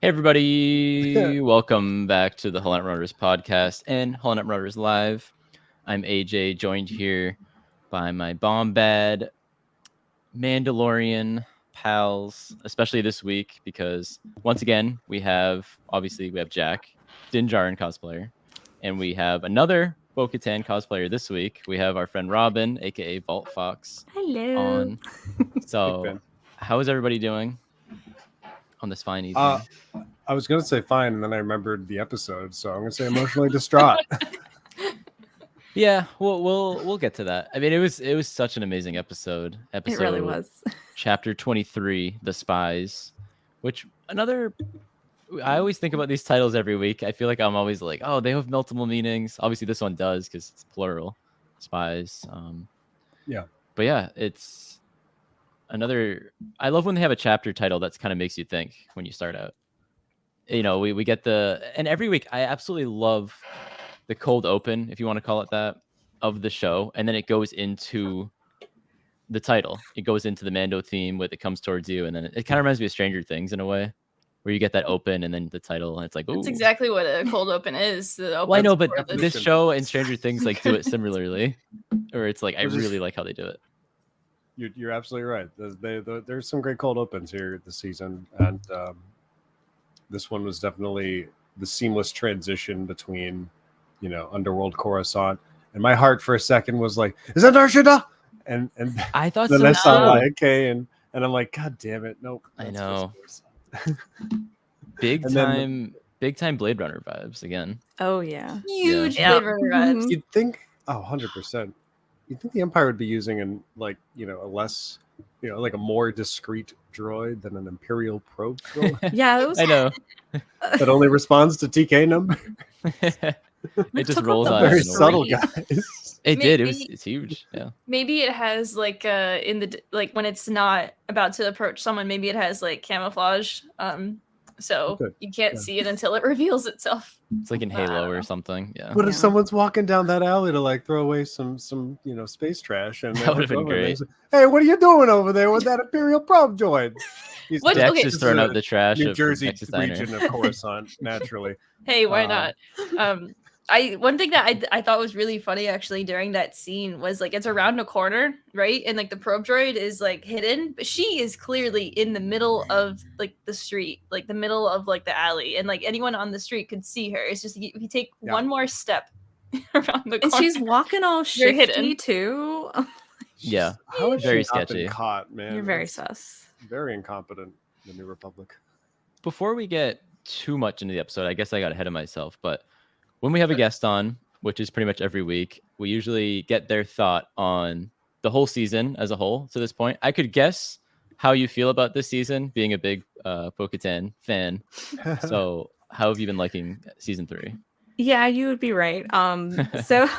Hey everybody, welcome back to the HoloNet Marauders podcast and HoloNet Marauders Live. I'm AJ, joined here by my Bombad Mandalorian pals, especially this week because once again we have Jack, Din Djarin cosplayer, and we have another Bo-Katan cosplayer this week. We have our friend Robin, aka Vault Fox, Hello. on. So, how is everybody doing on this fine evening? I was going to say fine, and then I remembered the episode, so I'm going to say emotionally distraught. Yeah, we'll get to that. I mean, it was such an amazing episode. It really was. Chapter 23, The Spies, which I always think about these titles every week. I feel like I'm always like, oh, they have multiple meanings. Obviously, this one does because it's plural, Spies. Yeah. But yeah, it's another. I love when they have a chapter title that's kind of makes you think when you start out. You know, we get and every week I absolutely love the cold open, if you want to call it that, of the show, and then it goes into the title. It goes into the Mando theme with "It Comes Towards You," and then it kind of reminds me of Stranger Things in a way, where you get that open and then the title, and it's like, ooh. That's exactly what a cold open is. Well, I know, but this show and Stranger Things like do it similarly, or it's like I really like how they do it. You're absolutely right. There's some great cold opens here this season, and this one was definitely the seamless transition between, Underworld Coruscant, and my heart for a second was like, "Is that Darshida?" And I thought then so. I saw like, okay, and I'm like, God damn it, nope. I know. Big time Blade Runner vibes again. Oh yeah, huge Blade Runner vibes. You'd think, 100%. You'd think the Empire would be using a less, like a more discreet droid than an Imperial probe droid. Yeah, it was. I know. That only responds to TK number. It just rolls on. Very subtle, guys. It's huge. Yeah. Maybe it has like in the when it's not about to approach someone, maybe it has like camouflage. So you can't see it until it reveals itself. It's like in Halo or something. Yeah. But if someone's walking down that alley to like throw away some space trash, and that would have been great. Say, hey, what are you doing over there with that Imperial probe droid? Dex just throwing out the trash. New Jersey region of Coruscant, naturally. Hey, why not? One thing that I thought was really funny actually during that scene was like it's around a corner, right? And like the probe droid is like hidden, but she is clearly in the middle of like the street, like the middle of like the alley, and like anyone on the street could see her. It's just if you take one more step around the corner, and she's walking all shifty too. Yeah, how is very she not sketchy. Been caught, man. You're very sus. Very incompetent. The New Republic. Before we get too much into the episode, I guess I got ahead of myself, but when we have a guest on, which is pretty much every week, we usually get their thought on the whole season as a whole to this point. I could guess how you feel about this season, being a big Bo-Katan fan. So how have you been liking season 3? Yeah, you would be right. So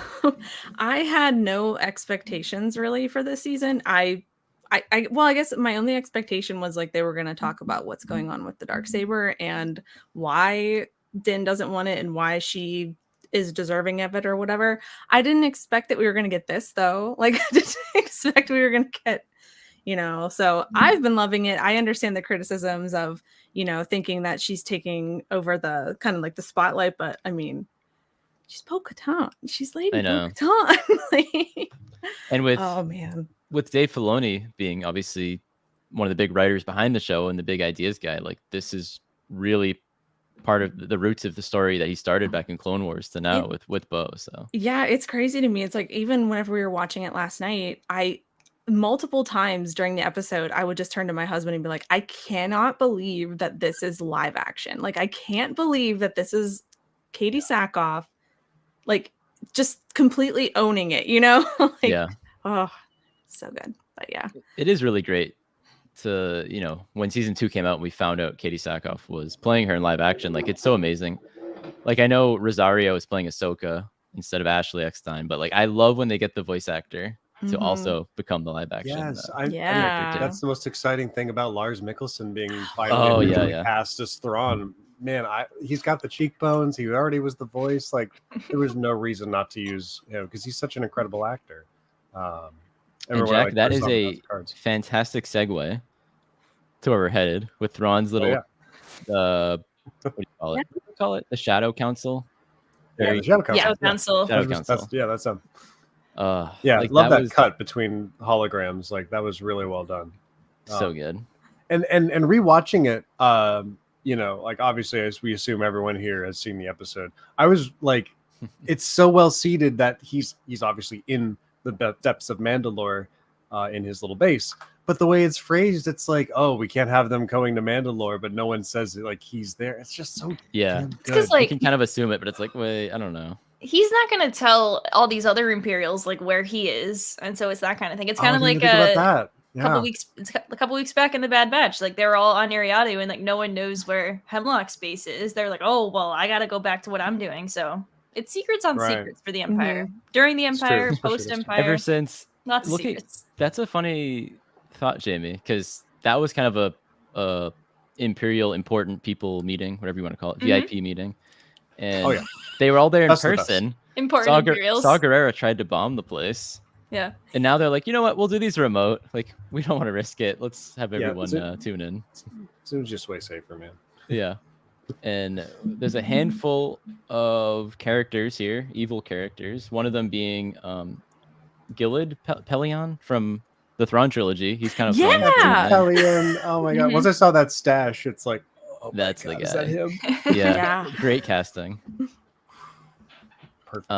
I had no expectations really for this season. I guess my only expectation was like they were going to talk about what's going on with the Darksaber and why Din doesn't want it and why she is deserving of it or whatever. I didn't expect that we were going to get this though. Like I didn't expect we were going to get, so I've been loving it. I understand the criticisms of, thinking that she's taking over the kind of like the spotlight, but I mean, she's Bo-Katan. She's Lady Bo-Katan. And with Dave Filoni being obviously one of the big writers behind the show and the big ideas guy, like this is really part of the roots of the story that he started back in Clone Wars to now with Bo. So yeah, it's crazy to me. It's like even whenever we were watching it last night, multiple times during the episode, I would just turn to my husband and be like, I cannot believe that this is live action. Like I can't believe that this is Katie Sackhoff, like just completely owning it, like, yeah. Oh, so good. But yeah, it is really great to, when season 2 came out and we found out Katie Sackhoff was playing her in live action. Like it's so amazing. Like I know Rosario is playing Ahsoka instead of Ashley Eckstein, but like I love when they get the voice actor to also become the live action. Yes, that's the most exciting thing about Lars Mikkelsen being finally cast as Thrawn. Man, he's got the cheekbones. He already was the voice. Like there was no reason not to use him because he's such an incredible actor. And Jack, that is a fantastic segue to where we're headed with Thrawn's little what do you call it? What do you call it? The Shadow Council. Yeah, Very- the Shadow Council. Shadow Council. Shadow That's- Council. that's them. Yeah, Like, love that cut between holograms. Like, that was really well done. So good. And rewatching it, like, obviously, as we assume everyone here has seen the episode, I was like, it's so well seated that he's obviously in the depths of Mandalore, in his little base. But the way it's phrased, it's like, oh, we can't have them going to Mandalore, but no one says like he's there. It's just so Yeah. damn It's good. because You like can kind of assume it, but it's like, wait, I don't know. he's not gonna tell all these other Imperials like where he is, and so it's that kind of thing. It's kind of I like didn't think about that. couple weeks. It's a couple weeks back in the Bad Batch, like they were all on Ariadu, and like no one knows where Hemlock's base is. They're like, oh well, I gotta go back to what I'm doing. So it's secrets on Right. secrets for the Empire during the It's true. Empire, It's for sure. post Empire. Ever since Lots of look at- secrets. That's a funny thought, Jamie, because that was kind of a Imperial important people meeting, whatever you want to call it, Mhm. VIP meeting, and Oh, yeah. they were all there in That's the best. person. Important Imperials. Saw Gerrera tried to bomb the place, Yeah. and now they're like, you know what, we'll do these remote. Like, we don't want to risk it. Let's have Yeah, everyone so- tune in. So it's just way safer, man. Yeah. And there's a handful of characters here, evil characters. One of them being Gilad Pelion from the Thrawn trilogy. He's kind of fun. Yeah. Hellion. Oh my god. Mhm. Once I saw that stash, it's like, oh my That's god, the is that guy. him? Yeah. Yeah. Great casting. Perfect.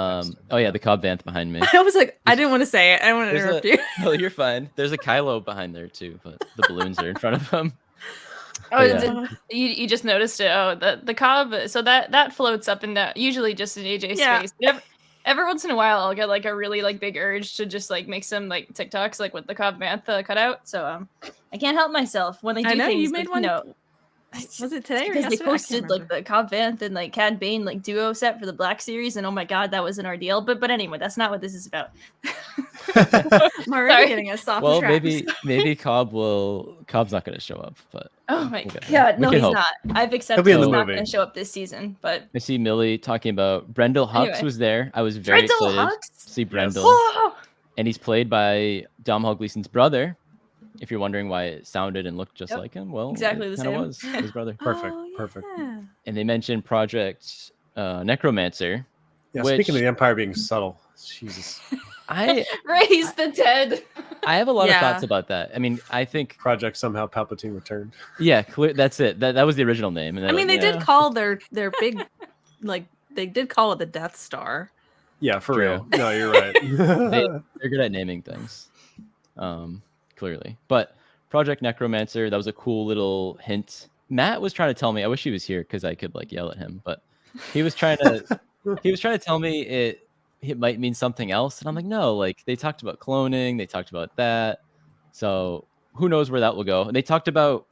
Oh yeah, the Cobb Vanth behind me. I was like, I didn't want to say it. I don't want to There's interrupt a- you. No, you're fine. There's a Kylo behind there too, but the balloons are in front of him. Oh, Yeah. you just noticed it. Oh, the Cobb. So that floats up and down. Usually just in AJ's Yeah. space. Every once in a while, I'll get like a really like big urge to just like make some like TikToks like with the Cobb Bantha cutout. So I can't help myself when they do I know, things. you made like, one know, Was it today or because they yesterday? I can't posted like remember. the Cobb Vanth and like Cad Bane like duo set for the Black Series, and oh my god, that was an ordeal. But anyway, that's not what this is about. I'm already Sorry. getting us off Well, the tracks. maybe Cobb's not going to show up, but Oh my we'll get there. god, We no, can he's hope. not. I've He'll accepted be in he's the not movie. going to show up this season. But I see Millie talking about Brendel Hux Anyway. was there. I was very Brendel excited Hux? to see Brendel. Whoa! And he's played by Domhnall Gleeson's brother. If you're wondering why it sounded and looked just Yep. like him, well, Exactly it the kinda same. was his brother. Perfect, Oh, perfect. yeah. And they mentioned Project Necromancer. Yeah, Which- speaking of the Empire being subtle, Jesus. I Raise the dead. I have a lot Yeah. of thoughts about that. I mean, I think Project somehow Palpatine returned. yeah, clear. That's it. That was the original name. And I mean, they're they like, did yeah. call their big, like they did call it the Death Star. Yeah, for True. real. No, you're right. They're good at naming things, clearly. But Project Necromancer, that was a cool little hint. Matt was trying to tell me. I wish he was here because I could like yell at him. But he was trying to tell me it might mean something else, and I'm like, no. Like they talked about cloning, they talked about that. So who knows where that will go? And they talked about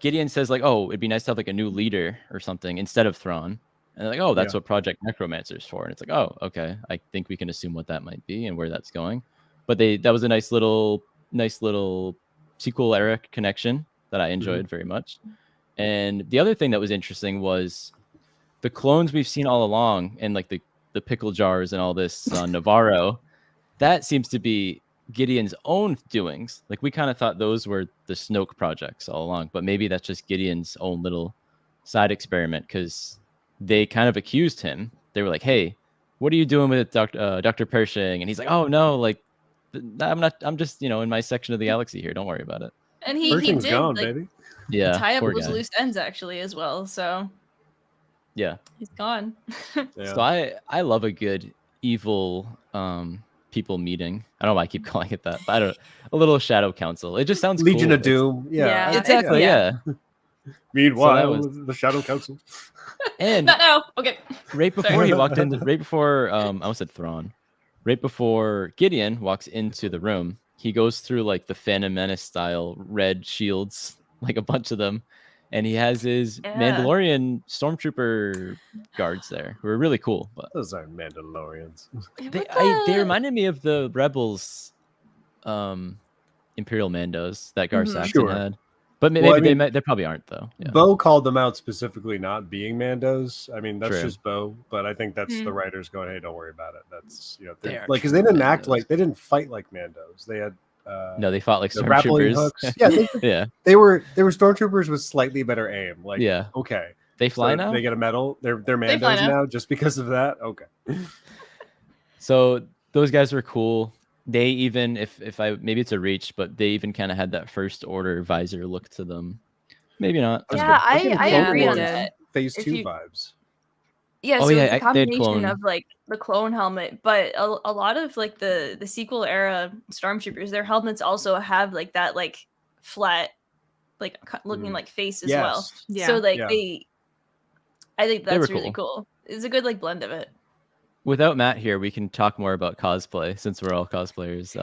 Gideon says like, oh, it'd be nice to have like a new leader or something instead of Thrawn. And they're like, oh, that's Yeah. what Project Necromancer is for. And it's like, oh, okay. I think we can assume what that might be and where that's going. But that was a nice little sequel era connection that I enjoyed very much. And the other thing that was interesting was the clones we've seen all along, and like the pickle jars and all this on Navarro. That seems to be Gideon's own doings. Like we kind of thought those were the Snoke projects all along, but maybe that's just Gideon's own little side experiment because they kind of accused him. They were like, "Hey, what are you doing with Dr. Pershing?" And he's like, "Oh no, like I'm not. I'm just in my section of the galaxy here. Don't worry about it." And he Pershing's did gone, like, baby. Yeah, tie up poor those guy. loose ends actually as well. So Yeah. he's gone. Yeah. So I love a good evil people meeting. I don't know why I keep calling it that, but I don't. A little shadow council. It just sounds Legion cool. of Doom. Yeah. Yeah. Exactly. Yeah. Yeah. Meanwhile, So the Shadow Council. And Not now. Okay. right before he walked in, right before I almost said Thrawn, right before Gideon walks into the room, he goes through like the Phantom Menace style red shields, like a bunch of them, and he has his Yeah. Mandalorian stormtrooper guards there, who are really cool. But Those are Mandalorians. they reminded me of the Rebels, Imperial Mandos that Gar Mhm. Saxon Sure. had. But maybe Well, I mean, they probably aren't though. Yeah. Bo called them out specifically not being Mandos. I mean, that's True. just Bo, but I think that's Hmm. the writers going, "Hey, don't worry about it." That's They are like because they true didn't act Mandos. like they didn't fight like Mandos. They had No, they fought like the grappling stormtroopers. hooks. Yeah, Yeah, they were stormtroopers with slightly better aim. Like, yeah. okay, They fly so now. they get a medal. They're They fly Mandos now. now just because of that. Okay. So those guys were cool. They even, if I maybe it's a reach, but they even kind of had that first order visor look to them. Maybe not. That's Yeah, good. Getting I Yeah, agree they on did. that. Phase If 2 you- vibes. Yeah, Oh, so yeah, it's a they had combination clone. of like the clone helmet, but a lot of like the sequel era stormtroopers, their helmets also have like that like flat, like looking like face as well. Yes. Yeah. So like Yeah. I think They were that's really cool. It's a good like blend of it. Without Matt here, we can talk more about cosplay since we're all cosplayers.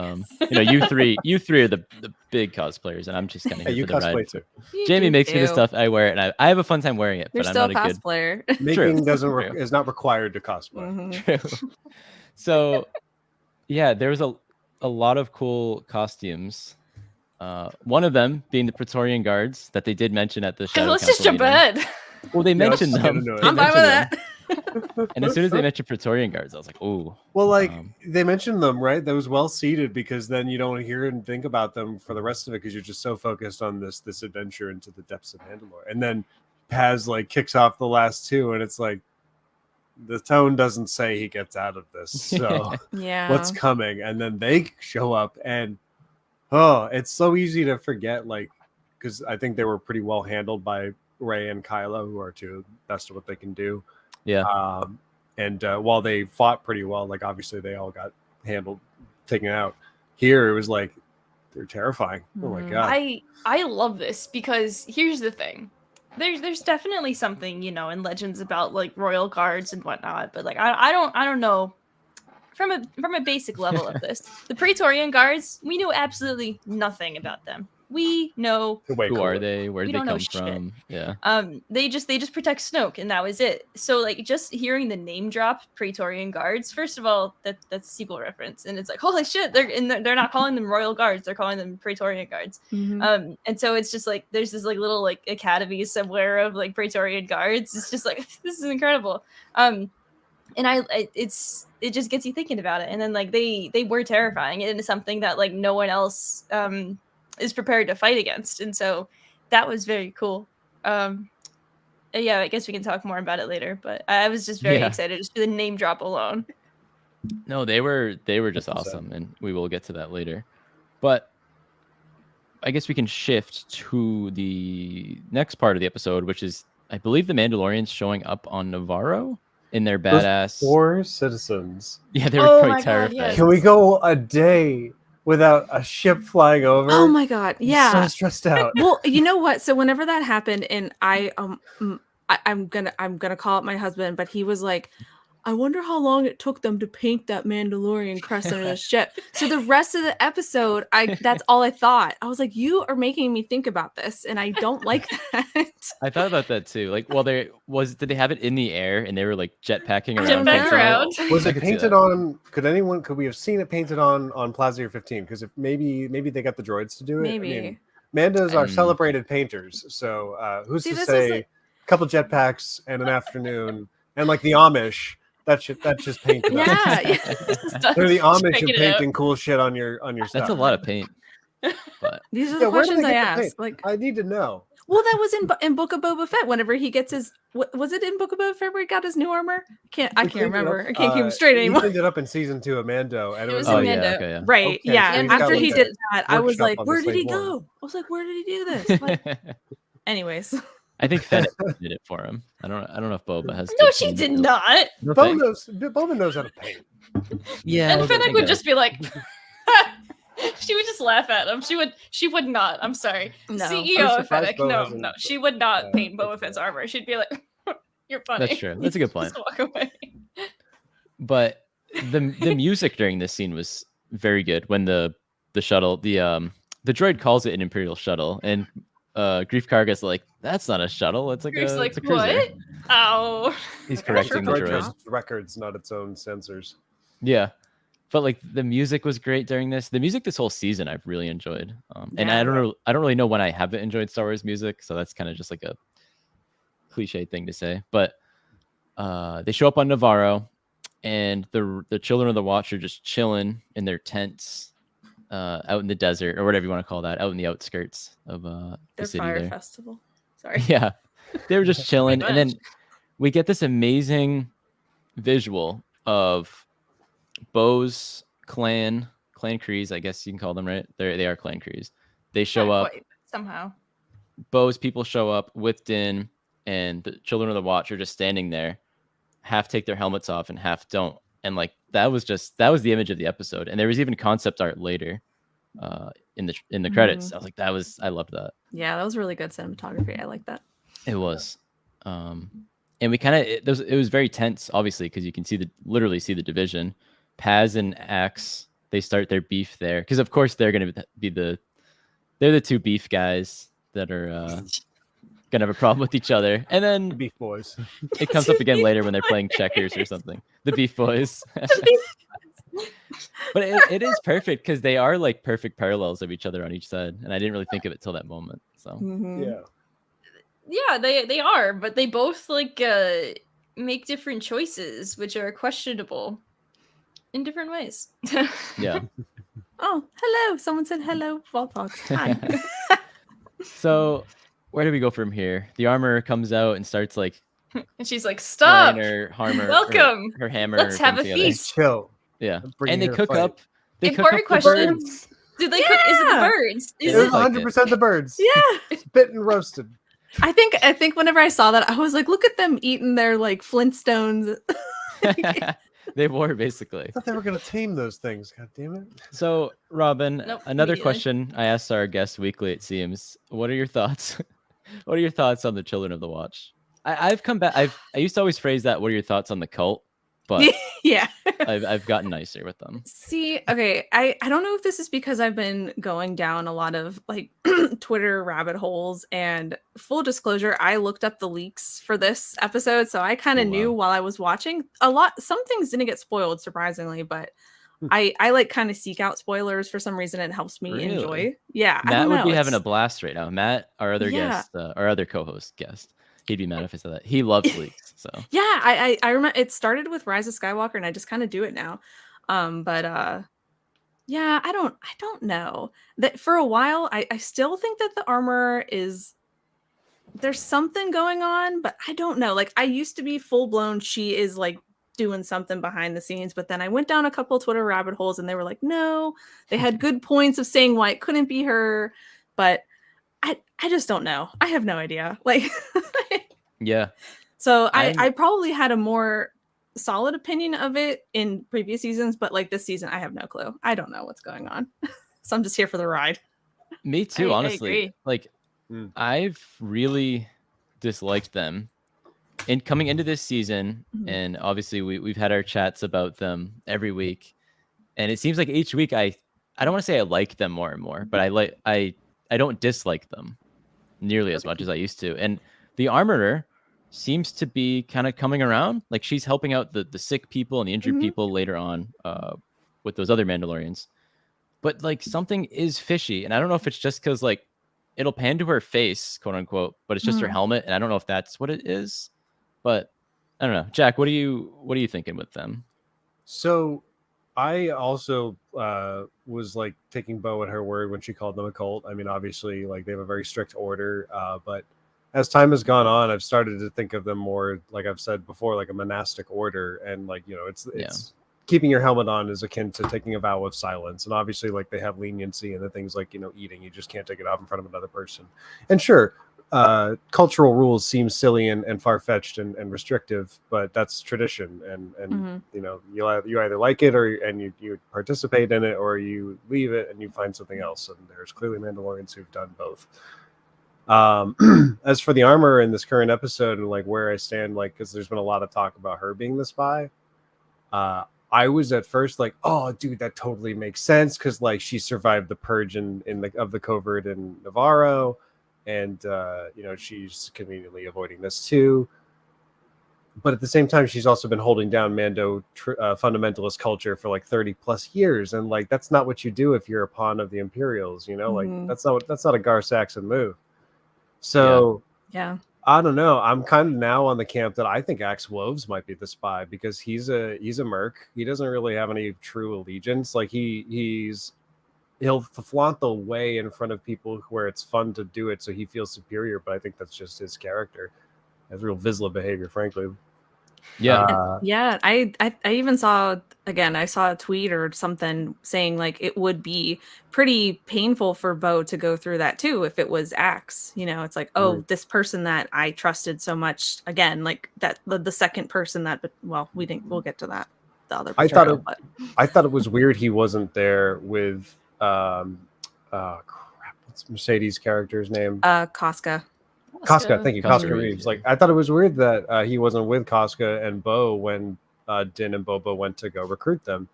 You three are the big cosplayers, and I'm just kind of Hey, here you for the cosplay ride. too. You Jamie do makes me the too. stuff, I wear it, and I have a fun time wearing it, You're but I'm still not a a good. cosplayer. Making doesn't True. is not required to cosplay. Mhm. True. So, yeah, there was a lot of cool costumes. One of them being the Praetorian Guards that they did mention at the Shadow Let's just Council jump meeting. ahead. Well, they Yeah, let's mentioned just get them. into it. They I'm fine with mentioned them. that. And as soon as they mentioned Praetorian Guards, I was like, "Oh." Well, like Um, they mentioned them, right? That was well seated because then you don't hear and think about them for the rest of it because you're just so focused on this adventure into the depths of Mandalore. And then Paz like kicks off the last two, and it's like the tone doesn't say he gets out of this. So Yeah. what's coming? And then they show up, and oh, it's so easy to forget, like because I think they were pretty well handled by Rey and Kylo, who are two best of what they can do. yeah. And while they fought pretty well, like obviously they all got taken out. Here it was like they're terrifying. Oh my Mhm. god! I love this because here's the thing. There's definitely something, in legends about like royal guards and whatnot, but like I don't know from a basic level of this. The Praetorian guards, we know absolutely nothing about them. We know Way Who cooler. are they? Where We did they don't know come shit. from? Yeah. they just protect Snoke and that was it. So like just hearing the name drop Praetorian guards, first of all, that's a sequel reference, and it's like holy shit, they're not calling them royal guards, they're calling them Praetorian guards. Mhm. And so it's just like there's this like little like academy somewhere of like Praetorian guards. It's just like this is incredible. And it just gets you thinking about it, and then like they were terrifying, and it's something that like no one else is prepared to fight against, and so that was very cool. Yeah, I guess we can talk more about it later, but I was just very Yeah. excited just for the name drop alone. No, they were just 100%. awesome, and we will get to that later. But I guess we can shift to the next part of the episode, which is, I believe, the Mandalorians showing up on Navarro in their Those badass. poor citizens. Yeah, they were Oh quite my God, terrified. yes. Can we go a day without a ship flying over? Oh my god. I'm Yeah. so stressed out. Well, you know what? So whenever that happened, and I'm gonna call up my husband, but he was like, I wonder how long it took them to paint that Mandalorian crescent of the ship. So the rest of the episode, that's all I thought. I was like, you are making me think about this, and I don't like that. I thought about that too. Like, well, did they have it in the air and they were like jetpacking I around? don't Jetpack know. around. Was I it could see painted that. on? Could we have seen it painted on Plazier 15? Because if maybe they got the droids to do it. Maybe. I mean, Mandas are Mm. celebrated painters, so who's See, to this is say like- a couple jetpacks and an afternoon, and like the Amish, that's just painted up. Yeah. They're the Amish Check of it out. painting cool shit on your stuff. That's a lot of paint. But These are the Yeah, where do questions they I get the ask. paint? Like, I need to know. well, that was in Book of Boba Fett. Whenever he gets his, was it in Book of Boba Fett where he got his new armor? I He can't cleaned it remember. up, I can't keep him straight He anymore. cleaned it up in season 2 of Mando, and It it was was in oh like, yeah, Mando. okay, yeah. Right. Okay, Yeah. so he's After got, he like, did that, I was workshop like, on where the did he Slave One. go? I was like, where did he do this? Like, anyways. I think Fennec did it for him. I don't know if Boba has. No, good she paint did skills. not. You don't Boba think? knows how to paint. Yeah, And I Fennec think would I- just be like she would just laugh at him. She would not. I'm sorry. No. CEO I'm of surprised Fennec. Bo No, hasn't- no. She would not paint Boba that's Fett's right. armor. She'd be like, you're funny. That's true. That's a good point. Just walk away. But the music during this scene was very good when the shuttle, the droid calls it an Imperial shuttle, and Grief Karga's like, that's not a shuttle, it's like Grief's like, it's a cruiser. what? Oh. He's I'm not sure correcting the about Droid droid. that. has records, not its own sensors. Yeah. But like the music was great during this. The music this whole season I've really enjoyed. And Yeah. I don't really know when I haven't enjoyed Star Wars music, so that's kind of just like a cliche thing to say. But they show up on Navarro, and the children of the Watch are just chilling in their tents. out in the desert or whatever you want to call that, out in the outskirts of the Their city fire there. festival. Sorry. Yeah, they were just chilling, and much. then we get this amazing visual of Bo's clan Crees, I guess you can call them, right? They are clan Crees. They show Not up. quite, somehow. Bo's people show up with Din, and the Children of the Watch are just standing there, half take their helmets off and half don't. And like that was the image of the episode. And there was even concept art later in the credits. I was like, I loved that. Yeah, that was really good cinematography. I like that. It was. And we kind of it was very tense, obviously, because you can literally see the division. Paz and Axe, they start their beef there because of course they're gonna be they're the two beef guys that are gonna have a problem with each other. And then Beef Boys. it comes up again later when they're playing checkers or something. The Beef Boys. But it is perfect because they are like perfect parallels of each other on each side, and I didn't really think of it till that moment. So Yeah. Yeah, they are, but they both like make different choices, which are questionable in different ways. yeah. Oh, hello. Someone said hello. Voltbox. Hi. So where do we go from here? The armor comes out and starts like And she's like, "Stop! her hammer. Welcome. Her hammer. Let's have thing a together. feast." Chill. Yeah, I'm bringing and they her to cook fight. up. They cook Important up question. the birds. Do they cook? Is it the Yeah. birds? It Is was it? like 100% the birds. Yeah. Bit and roasted. I think whenever I saw that, I was like, look at them eating their like Flintstones. They were basically. I thought they were going to tame those things. God damn it. So, Robin, Nope, another me either. question I asked our guests weekly, it seems. What are your thoughts? What are your thoughts on the Children of the Watch? I've come back. I used to always phrase that. What are your thoughts on the cult? But Yeah. I've gotten nicer with them. See, okay, I don't know if this is because I've been going down a lot of like Twitter rabbit holes, and full disclosure, I looked up the leaks for this episode, so I kind of Oh, knew wow. while I was watching. Some things didn't get spoiled, surprisingly, but I like kind of seek out spoilers for some reason. It helps me Really? enjoy. Yeah, I Matt don't would know, be having a it's- blast right now. Matt, our other Yeah. guest, our other co-host guest, he'd be mad if I said that. He loves leaks. So Yeah, I remember it started with Rise of Skywalker, and I just kind of do it now. But yeah, I don't know. That for a while, I still think that the armor is there's something going on, but I don't know. Like I used to be full blown, she is like doing something behind the scenes, but then I went down a couple of Twitter rabbit holes and they were like, no, they had good points of saying why it couldn't be her, but I just don't know. I have no idea. Like yeah, so I'm- I probably had a more solid opinion of it in previous seasons, but like this season, I have no clue. I don't know what's going on. So I'm just here for the ride. me too. I Honestly, agree. like I've really disliked them. And coming into this season, Mhm. and obviously we've had our chats about them every week, and it seems like each week I don't want to say I like them more and more, but I don't dislike them nearly as much as I used to. And the armorer seems to be kind of coming around. Like she's helping out the sick people and the injured Mhm. people later on with those other Mandalorians. But like something is fishy, and I don't know if it's just because like it'll pan to her face, quote unquote, but it's just her Mhm. helmet, and I don't know if that's what it is. But I don't know, Jack. What are you thinking with them? So I also was like taking Bo at her word when she called them a cult. I mean, obviously, like they have a very strict order, but as time has gone on, I've started to think of them more, like I've said before, like a monastic order, and like it's keeping your helmet on is akin to taking a vow of silence, and obviously, like they have leniency and the things like eating, you just can't take it off in front of another person, and sure. Cultural rules seem silly and far-fetched and restrictive, but that's tradition, and Mhm. you either like it and you participate in it, or you leave it and you find something else, and there's clearly Mandalorians who've done both. As for the armor in this current episode and like where I stand, like because there's been a lot of talk about her being the spy, I was at first like, oh dude, that totally makes sense because like she survived the purge of the covert in Navarro, and she's conveniently avoiding this too. But at the same time, she's also been holding down Mando fundamentalist culture for like 30 plus years, and like that's not what you do if you're a pawn of the Imperials, like Mhm. that's not a Gar Saxon move. So Yeah. I don't know. I'm kind of now on the camp that I think Axe Woves might be the spy because he's a merc. He doesn't really have any true allegiance. Like he's he'll flaunt the way in front of people where it's fun to do it, so he feels superior. But I think that's just his character. That's real Vizsla behavior, frankly. Yeah. Yeah, I even saw I saw a tweet or something saying like it would be pretty painful for Bo to go through that too if it was Axe. You know, it's like, oh, this person that I trusted so much again, like that the second person that, but well, we'll get to that. The other betrayal, I thought it was weird he wasn't there with what's Mercedes' character's name? Casca. Casca, thank you, Casca Casca Reeves, Reeves. Like, I thought it was weird that he wasn't with Casca and Bo when Din and Boba went to go recruit them.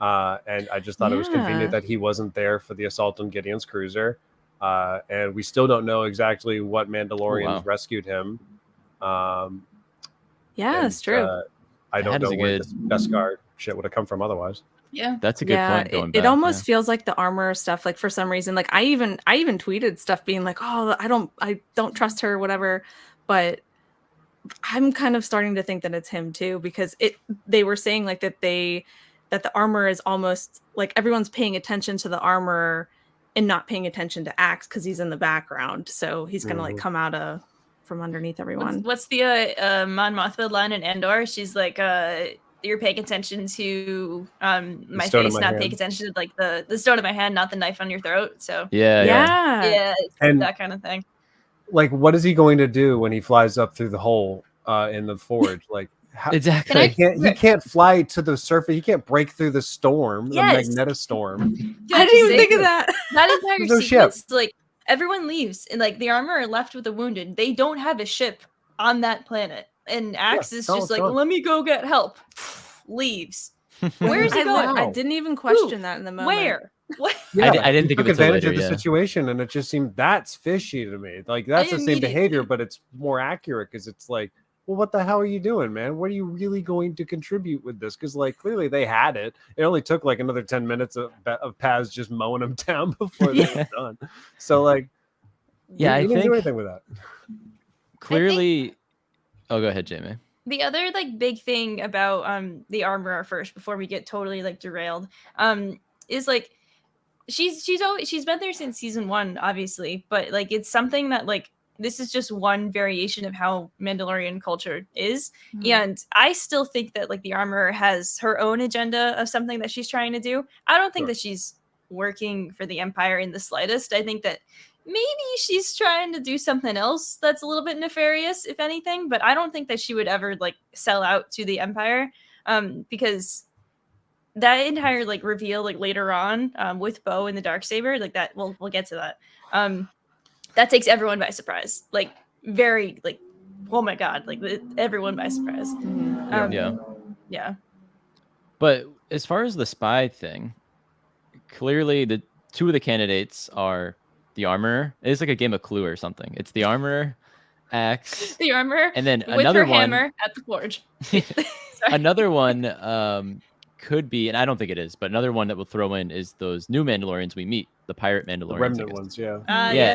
And I just thought it was convenient that he wasn't there for the assault on Gideon's cruiser. And we still don't know exactly what Mandalorians rescued him. It's true. I don't know where this Beskar shit would have come from otherwise. Yeah, that's a good point. Going it almost feels like the armor stuff. Like for some reason, like I even tweeted stuff being like, "Oh, I don't trust her," whatever. But I'm kind of starting to think that it's him too, because they were saying like that the armor is almost like everyone's paying attention to the armor and not paying attention to Axe because he's in the background. So he's gonna like come out from underneath everyone. What's the Mon Mothma line in Andor? She's like, you're paying attention to my face, not paying attention to like the stone in my hand, not the knife on your throat. So yeah, and that kind of thing. Like, what is he going to do when he flies up through the hole in the forge? Like, exactly, he can't fly to the surface. He can't break through the storm, the magnetostorm. I didn't even think of that. That entire sequence, like everyone leaves, and like the armor are left with the wounded. They don't have a ship on that planet. And Axe is just like, let me go get help. Leaves. Where is he going? I didn't even question that in the moment. Where? What? Yeah, I didn't think took of it advantage till later, of the situation, and it just seemed that's fishy to me. Like that's the same behavior, but it's more accurate because it's like, well, what the hell are you doing, man? What are you really going to contribute with this? Because like clearly they had it. It only took like another 10 minutes of Paz just mowing them down before they were done. So like, I didn't think do anything with that. Clearly. Oh, go ahead, Jamie. The other like big thing about the armorer first before we get totally like derailed is like she's been there since season 1, obviously, but like it's something that like this is just one variation of how Mandalorian culture is. And I still think that like the armorer has her own agenda of something that she's trying to do. I don't think that she's working for the Empire in the slightest. I think that maybe she's trying to do something else that's a little bit nefarious, if anything, but I don't think that she would ever like sell out to the Empire, because that entire like reveal like later on with Bo and the Darksaber, like that we'll get to that. That takes everyone by surprise, like very like, oh my god, like everyone by surprise. Yeah. But as far as the spy thing, clearly the two of the candidates are the armorer. It's like a game of Clue or something. It's the armorer, Axe, the armorer, and then with another her one hammer at the forge. Another one could be, and I don't think it is, but another one that we'll throw in is those new Mandalorians we meet, the pirate Mandalorians, the remnant ones,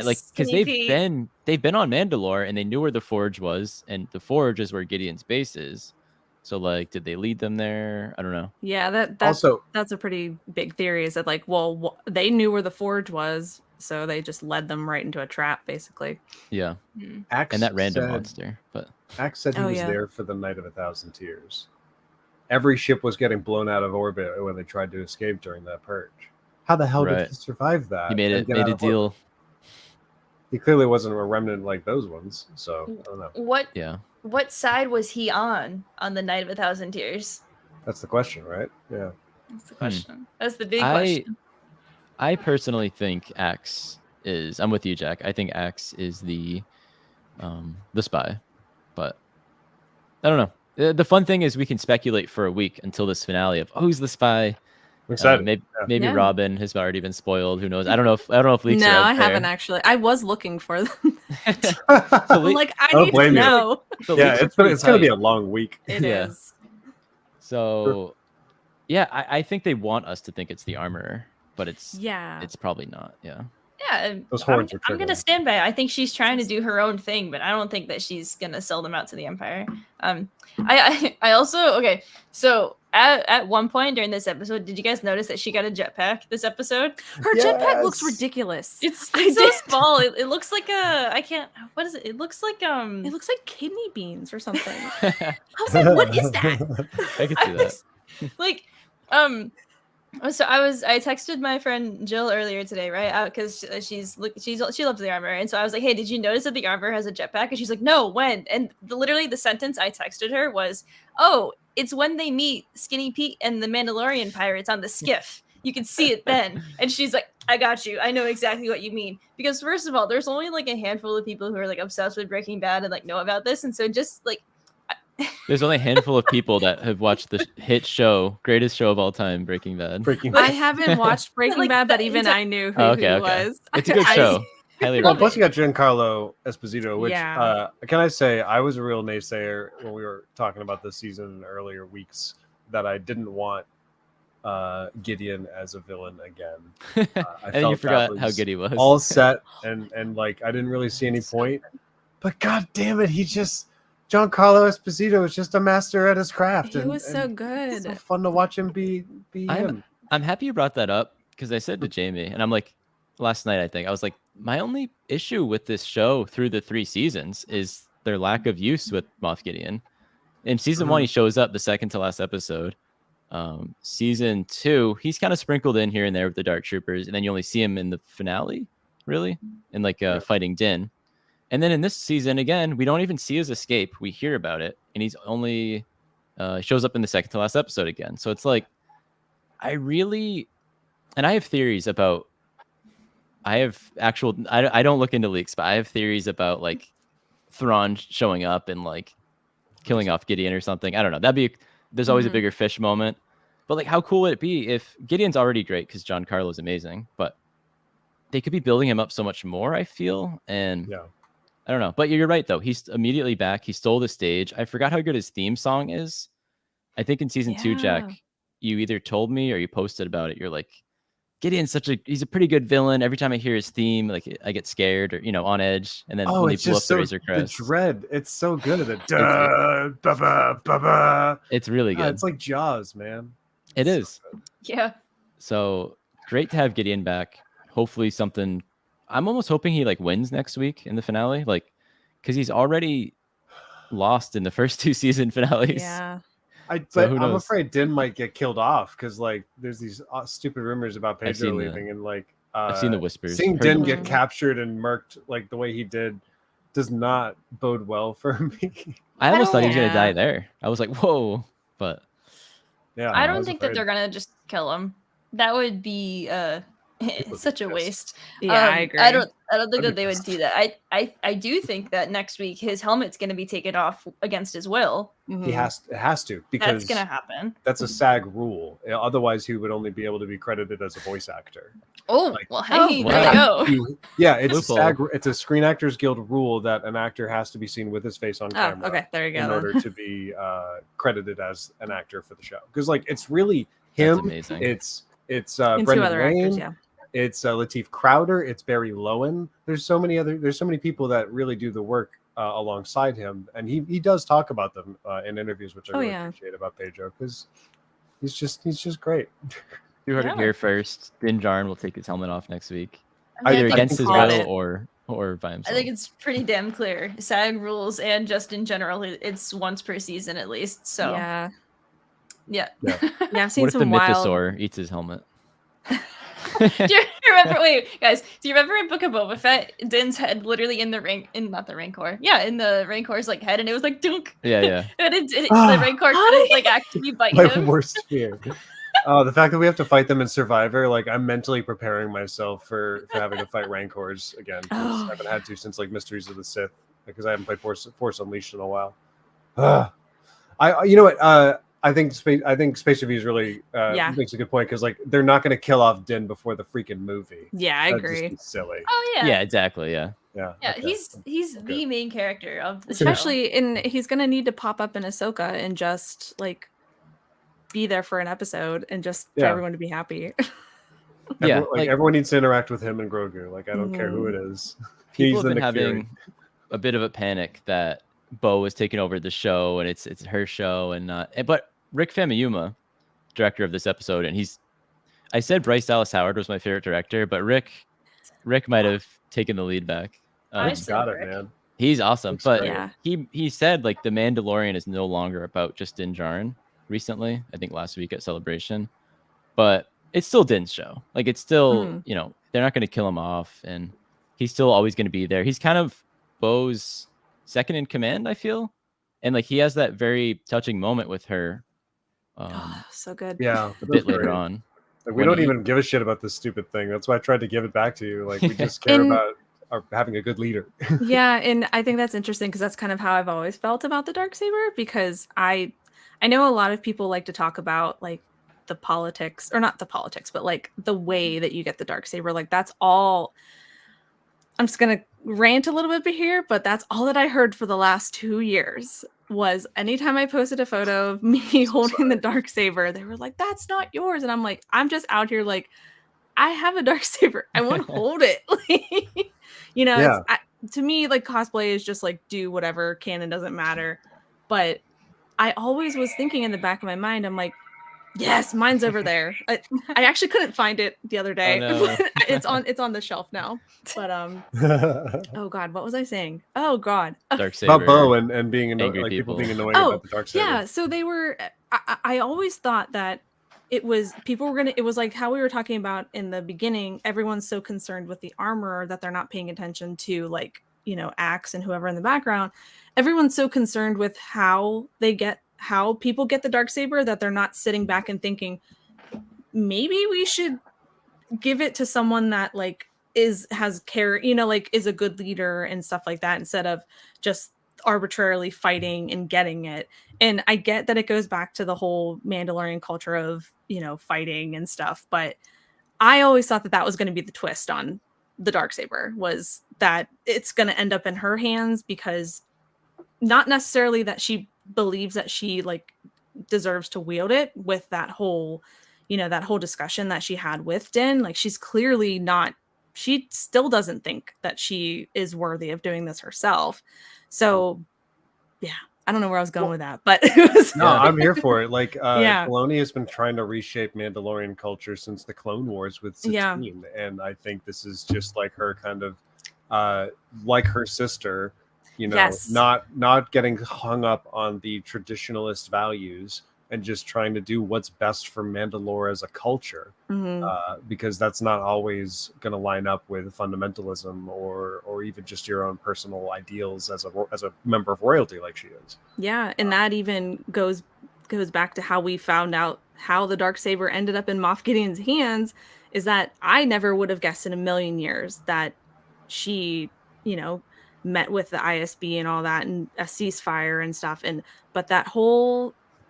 like because they've been on Mandalore and they knew where the forge was, and the forge is where Gideon's base is. So like, did they lead them there? I don't know. Yeah, that's a pretty big theory. Is that like, well, they knew where the forge was, so they just led them right into a trap, basically. Yeah, Axe and that random monster. But Axe said he was there for the Night of 1,000 Tears. Every ship was getting blown out of orbit when they tried to escape during that purge. How the hell did he survive that? He made a deal. Orbit? He clearly wasn't a remnant like those ones, so I don't know. What side was he on the Night of 1,000 Tears? That's the question, right? Yeah. That's the question. That's the big question. I personally think Axe is. I'm with you, Jack. I think Axe is the spy, but I don't know. The fun thing is we can speculate for a week until this finale of who's the spy. I'm excited. Maybe Robin has already been spoiled. Who knows? I don't know if leaks. No, are out I haven't there. actually. I was looking for them. I'm like, I need to know. Yeah, it's gonna be a long week. It is. So, yeah, I think they want us to think it's the armorer, but it's probably not. Yeah. Yeah, I'm gonna stand by it. I think she's trying to do her own thing, but I don't think that she's gonna sell them out to the Empire. I also so at one point during this episode, did you guys notice that she got a jetpack this episode? Her jetpack looks Yes. ridiculous. It's I so did. small. It looks like I can't. What is it? It looks like It looks like kidney beans or something. I I was like, what is that? can I see that. was, like so I texted my friend Jill earlier today, right? Because she loves the armor, and so I was like, hey, did you notice that the armor has a jetpack? And she's like, no, when? And literally the sentence I texted her was, oh, it's when they meet Skinny Pete and the Mandalorian pirates on the skiff. You can see it then. And she's like, I got you. I know exactly what you mean. Because first of all, there's only like a handful of people who are like obsessed with Breaking Bad and like know about this, and so just like. There's only a handful of people that have watched the hit show, greatest show of all time, Breaking Bad. Breaking I Bad. haven't watched Breaking like, Bad, but the even entire- I knew who Okay, he okay. was. It's a good show. Highly Well, recommend. plus you got Giancarlo Esposito, which Yeah. can I say I was a real naysayer when we were talking about this season in earlier weeks that I didn't want Gideon as a villain again. I And you felt that forgot how was good he was. all set and like I didn't really see any point. But god damn it, Giancarlo Esposito is just a master at his craft. He and, was so and good. It's so fun to watch him be him. I'm happy you brought that up because I said to Jamie, and I'm like, last night, I was like, my only issue with this show through the 3 seasons is their lack of use with Moff Gideon. In season 1, he shows up the second to last episode. Season 2, he's kind of sprinkled in here and there with the Dark Troopers, and then you only see him in the finale, really, in like fighting Din. And then in this season, again, we don't even see his escape. We hear about it, and he's only shows up in the second to last episode again. So it's like, I have theories about. I don't look into leaks, but I have theories about like Thrawn showing up and like killing off Gideon or something. I don't know. There's always a bigger fish moment. But like, how cool would it be if Gideon's already great because Giancarlo's amazing, but they could be building him up so much more, I feel. And Yeah. I don't know. But you're right, though. He's immediately back. He stole the stage. I forgot how good his theme song is. I think in season 2, Jack, you either told me or you posted about it. You're like, Gideon's he's a pretty good villain. Every time I hear his theme, like I get scared or, on edge. And then when they it's blew up just the so Razor the Crest, dread. It's so good. it's really good. It's like Jaws, man. It is. Yeah. So great to have Gideon back. Hopefully something. I'm almost hoping he like wins next week in the finale, like because he's already lost in the first 2 season finales. Yeah. But who I'm knows? afraid Din might get killed off because like there's these stupid rumors about Pedro leaving and like I've seen the whispers. Seeing Heard Din the get whispers. captured and murked like the way he did does not bode well for me. I almost thought he was gonna Yeah. die there. I was like, whoa, but Yeah, I don't was think that afraid. they're gonna just kill him. That would be would such be a pissed. waste. Yeah, I agree. I don't think I'd that be they would pissed. do that. I do think that next week his helmet's gonna be taken off against his will. He has to because That's gonna happen. that's a SAG rule. Otherwise, he would only be able to be credited as a voice actor. Oh, Like- well, hey, Oh, there wow. you go. Yeah, it's Loophole. SAG. It's a Screen Actors Guild rule that an actor has to be seen with his face on Oh, camera okay. There you in go. order to be credited as an actor for the show. Because like it's really that's him. amazing. It's And 2 Brendan other Wayne. actors, yeah. It's Lateef Crowder. It's Barry Lowen. There's so many people that really do the work alongside him, and he does talk about them in interviews, which I Oh, really yeah. appreciate about Pedro because he's just great. You heard it Yeah. here first. Din Djarin will take his helmet off next week, I either think against his called will it. or by I himself. think it's pretty damn clear. SAG rules and just in general, it's once per season at least. So Yeah. yeah. Yeah, I've seen What if the some wild. mythosaur eats his helmet? Do you remember? Wait, guys, do you remember in Book of Boba Fett, Din's head literally in the not the Rancor, in the Rancor's like head, and it was like dunk, Yeah, yeah. and the Rancor couldn't like actually bite My him. worst fear. The fact that we have to fight them in Survivor, like I'm mentally preparing myself for having to fight Rancors again. 'Cause Oh, I haven't had to since like Mysteries of the Sith because I haven't played Force Unleashed in a while. You know what? I think Space Reviews really Yeah. makes a good point because like they're not going to kill off Din before the freaking movie. Yeah, I That'd just agree. be silly. Oh Yeah, yeah, exactly. Yeah. Yeah. yeah. okay. He's Okay. the main character of the show. Especially he's gonna need to pop up in Ahsoka and just like be there for an episode and just for Yeah. everyone to be happy. Yeah, Everyone, like- everyone needs to interact with him and Grogu. Like I don't care who it is. People He's have the been Nick Fury. having a bit of a panic that Bo is taking over the show and it's her show and not. But Rick Famuyiwa director of this episode, and I said Bryce Dallas Howard was my favorite director, but Rick might have taken the lead back. I Rick's still got it, Rick. man. He's awesome, Rick's but great. Yeah. he said like the Mandalorian is no longer about just Din Djarin recently. I think last week at Celebration, but it's still Din's show. Like it's still they're not going to kill him off, and he's still always going to be there. He's kind of Bo's second in command, I feel, and like he has that very touching moment with her. So good. Yeah, A bit later on. Like, we when don't he- even give a shit about this stupid thing. That's why I tried to give it back to you. Like we just care And- about having a good leader. Yeah, and I think that's interesting because that's kind of how I've always felt about the Darksaber, because I know a lot of people like to talk about like the politics, or not the politics, but like the way that you get the Darksaber. Like that's all. I'm just gonna rant a little bit here, but that's all that I heard for the last 2 years was anytime I posted a photo of me holding the Darksaber, they were like, "That's not yours," and I'm like, I'm just out here like, I have a Darksaber. I want to hold it. Like, Yeah. to me, like cosplay is just like do whatever, canon doesn't matter. But I always was thinking in the back of my mind, I'm like, yes, mine's over there. I actually couldn't find it the other day. no. It's on the shelf now. But oh god, what was I saying? Oh god. Darksaber. About Bo and being Angry like people people. being annoying Oh, about the Darksaber. yeah, so they were I always thought that it was like how we were talking about in the beginning, everyone's so concerned with the armor that they're not paying attention to like, Axe and whoever in the background. Everyone's so concerned with how people get the Darksaber that they're not sitting back and thinking, maybe we should give it to someone that like has care, like is a good leader and stuff like that, instead of just arbitrarily fighting and getting it. And I get that it goes back to the whole Mandalorian culture of, fighting and stuff, but I always thought that was going to be the twist on the Darksaber, was that it's going to end up in her hands, because not necessarily that she believes that she like deserves to wield it, with that whole discussion that she had with Din. Like she's clearly not, she still doesn't think that she is worthy of doing this herself. So yeah, I don't know where I was going with that, but it was No, I'm here for it. Like, Yeah. Filoni has been trying to reshape Mandalorian culture since the Clone Wars with Satine, and I think this is just like her kind of, like her sister, Yes. not getting hung up on the traditionalist values and just trying to do what's best for Mandalore as a culture, because that's not always going to line up with fundamentalism or even just your own personal ideals as a member of royalty, like she is. Yeah, and that even goes back to how we found out how the Darksaber ended up in Moff Gideon's hands, is that I never would have guessed in a million years that she, met with the ISB and all that, and a ceasefire and stuff. But that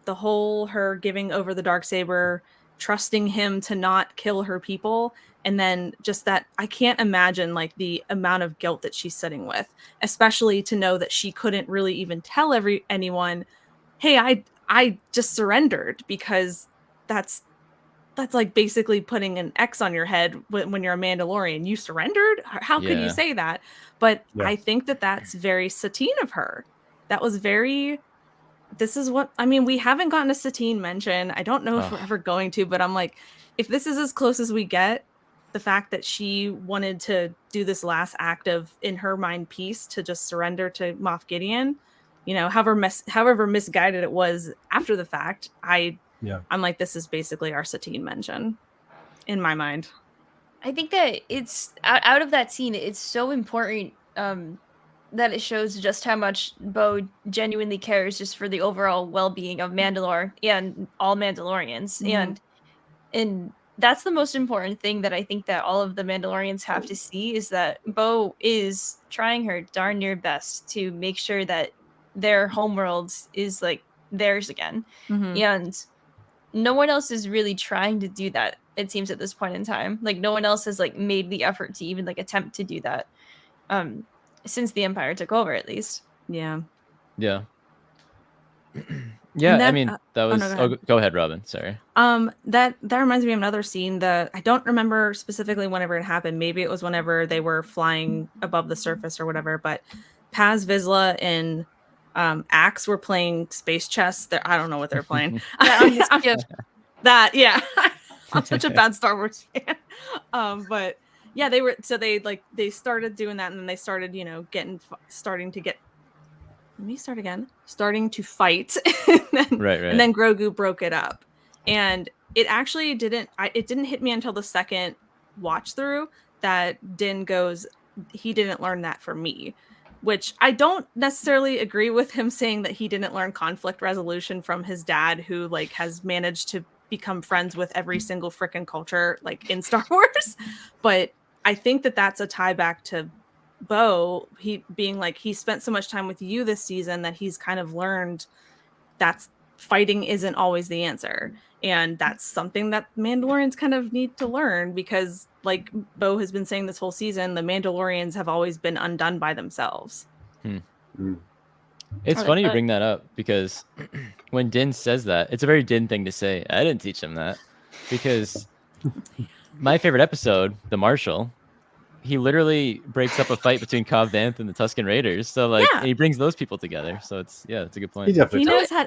the whole her giving over the Darksaber, trusting him to not kill her people, and then just that, I can't imagine like the amount of guilt that she's sitting with, especially to know that she couldn't really even tell anyone, hey, I just surrendered, because that's like basically putting an X on your head when you're a Mandalorian. You surrendered? How could you Yeah. say that? But Yeah. I think that that's very Satine of her. That was very, this is what, I mean, we haven't gotten a Satine mention. I don't know if we're ever going to, but I'm like, if this is as close as we get, the fact that she wanted to do this last act of, in her mind, peace, to just surrender to Moff Gideon, however misguided it was after the fact, I'm like, this is basically our Satine mention in my mind. I think that it's out of that scene, it's so important that it shows just how much Bo genuinely cares just for the overall well-being of Mandalore and all Mandalorians. And that's the most important thing that I think that all of the Mandalorians have to see, is that Bo is trying her darn near best to make sure that their homeworld is like theirs again. And no one else is really trying to do that, it seems, at this point in time. Like no one else has like made the effort to even like attempt to do that since the Empire took over, at least. Yeah. Yeah. And I mean, that was. no, go ahead, Robin. Sorry. That reminds me of another scene that I don't remember specifically whenever it happened. Maybe it was whenever they were flying above the surface or whatever. But Paz Vizsla and Axe were playing space chess. I don't know what they're playing. Yeah, That, yeah. I'm such a bad Star Wars fan. But yeah, they started doing that, and then they started, starting to fight. and then, Right. and then Grogu broke it up. And it actually it didn't hit me until the second watch through that Din goes, he didn't learn that from me, which I don't necessarily agree with him saying that he didn't learn conflict resolution from his dad, who like has managed to become friends with every single freaking culture like in Star Wars. But I think that that's a tie back to Bo, he being like, he spent so much time with you this season that he's kind of learned that's fighting isn't always the answer. And that's something that Mandalorians kind of need to learn, because like Bo has been saying this whole season, the Mandalorians have always been undone by themselves. It's funny you bring that up, because when Din says that, it's a very Din thing to say. I didn't teach him that, because my favorite episode, The Marshal, he literally breaks up a fight between Cobb Vanth and the Tusken Raiders. So like, and he brings those people together. So it's that's a good point. He definitely He knows how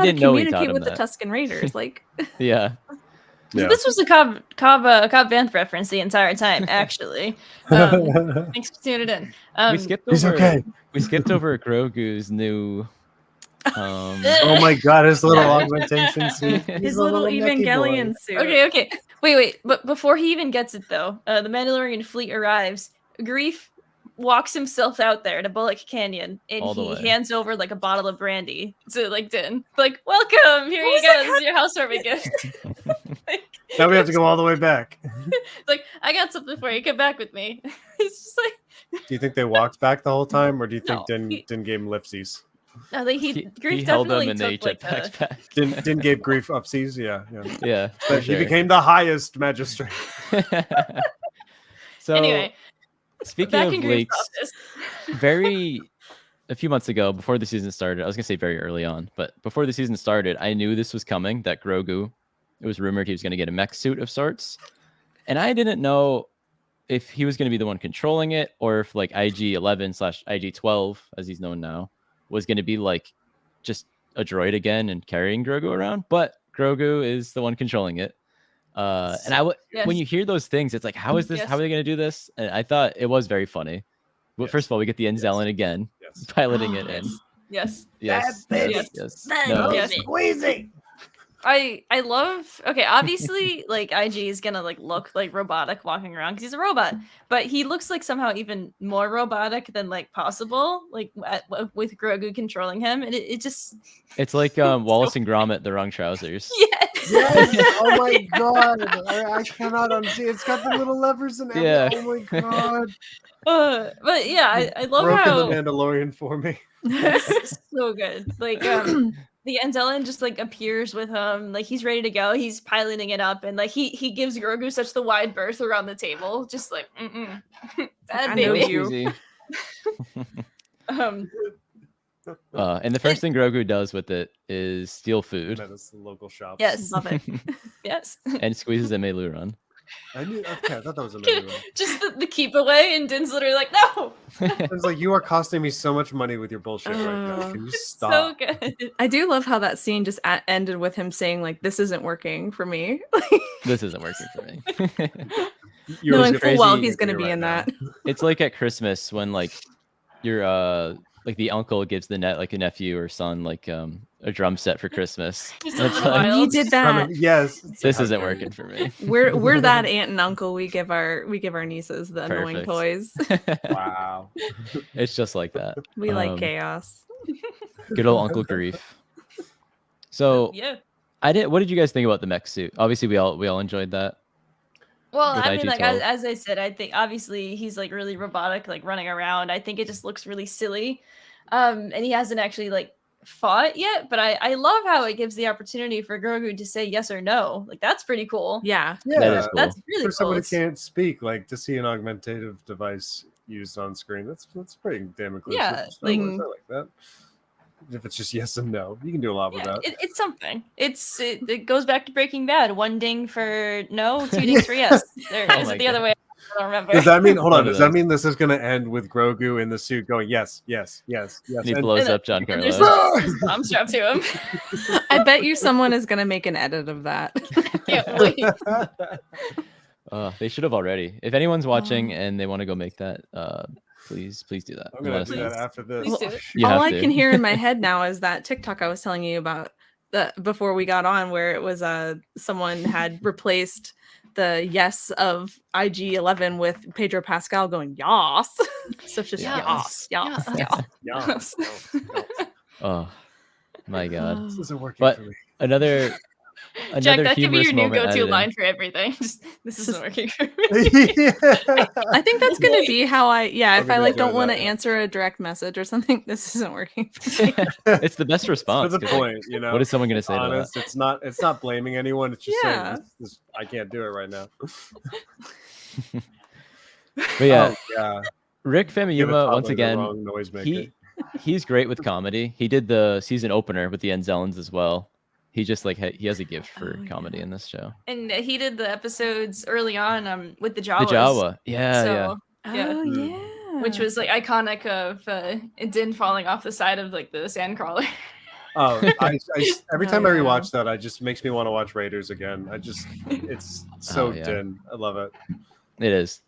to communicate with the Tusken Raiders. Like, yeah. So this was a Cobb Vanth reference the entire time, actually. Thanks for tuning in. We skipped over Grogu's new. Oh my god, his little augmentation suit. His little Evangelion suit. Okay. Wait. But before he even gets it, though, the Mandalorian fleet arrives. Grief walks himself out there to Bullock Canyon, and he hands over like a bottle of brandy to like Din. Like, welcome, here you go. This is your housewarming gift. Now we have to go all the way back. Like, I got something for you. Come back with me. It's just like. Do you think they walked back the whole time, or do you think Din gave him lipsies? No, like Grief held them definitely and they took like jetpacks back. Din gave Grief upsies, yeah. But he became the highest magistrate. So anyway, speaking of leaks, a few months ago, before the season started, I was gonna say very early on, but before the season started, I knew this was coming. That Grogu, it was rumored he was gonna get a mech suit of sorts, and I didn't know if he was gonna be the one controlling it, or if like IG-11/IG-12, as he's known now, was going to be like just a droid again and carrying Grogu around, but Grogu is the one controlling it. And when you hear those things, it's like, how is this? Yes. How are they going to do this? And I thought it was very funny. But first of all, we get the Enzelin again, piloting it in. Yes. Squeezy. I love. Okay, obviously, like IG is gonna like look like robotic walking around because he's a robot, but he looks like somehow even more robotic than like possible, like with Grogu controlling him, and it just. It's like Wallace and Gromit, the wrong trousers. Yes. Oh my god! I cannot unsee. It's got the little levers and everything. Oh my god! But yeah, I love Broken how the Mandalorian for me. so good. Like the Enzelin just like appears with him, like he's ready to go. He's piloting it up, and like he gives Grogu such the wide berth around the table, just like that baby. And the first thing Grogu does with it is steal food. That is the local shop. Yes, Love it. yes, and squeezes a Meiluron. I thought that was amazing. Just the keep away, and Din's literally like, no. It's like, you are costing me so much money with your bullshit right now. Can you stop? So good. I do love how that scene just ended with him saying like, "This isn't working for me." This isn't working for me. Knowing full well he's going to be in that. It's like at Christmas when like your like the uncle gives the a nephew or son like a drum set for Christmas. Like, you did that. Yes. This isn't working for me. We're that aunt and uncle. We give our nieces the annoying Perfect. toys. Wow. It's just like that. We like chaos. Good old Uncle Grief. So Yeah. what did you guys think about the mech suit? Obviously we all enjoyed that. Well, With I mean, like IG-12. as I said, I think obviously he's like really robotic, like running around. I think it just looks really silly, and he hasn't actually like fought yet. But I love how it gives the opportunity for Grogu to say yes or no. Like that's pretty cool. Yeah. That is cool. That's really For cool. someone who can't speak, like to see an augmentative device used on screen, that's pretty damn inclusive. Yeah, I like that. If it's just yes and no, you can do a lot with that. It's something. It goes back to Breaking Bad. 1 ding for no, 2 dings for yes. There, Oh is my it the other God. way? I don't remember. Does that mean? Hold One on. of Does that those. mean this is going to end with Grogu in the suit going yes, yes, yes, yes? And he And- blows and up then- Giancarlo. and there's a bomb strapped to him. I bet you someone is gonna make an edit of that. Can't wait. They should have already. If anyone's watching Oh. and they want to go make that, please do that. I'm and let gonna us do know. that after this. Please do it. You All have I to. can hear in my head now is that TikTok I was telling you about before we got on, where it was someone had replaced the yes of IG-11 with Pedro Pascal going yas. So it's just Yes. yas. Yeah. Yes. Oh my god. This isn't working But- for me. Another Jack, that could be humorous your new moment go-to added in. line for everything. Just, this isn't working for me. I think that's gonna be how I'm if I gonna like don't enjoy want to that. answer a direct message or something, this isn't working for me. It's the best To response. the 'cause, like, point, you know. what is someone gonna say Honest, it's not blaming anyone. It's just Yeah. saying I can't do it right now. to that? But yeah, Oh, yeah. Rick Give a Famuyiwa once toddler the again. wrong noisemaker. He's great with comedy. He did the season opener with the Enzellans as well. He just like he has a gift for Oh, comedy yeah. in this show. And he did the episodes early on with the Jawas. The Jawa, yeah, So, yeah. Yeah. Oh Mm. yeah. which was like iconic of Din falling off the side of like the sandcrawler. Oh, every time I Oh, yeah. rewatch that, I just makes me want to watch Raiders again. It's so Oh, yeah. Din. I love it. It is.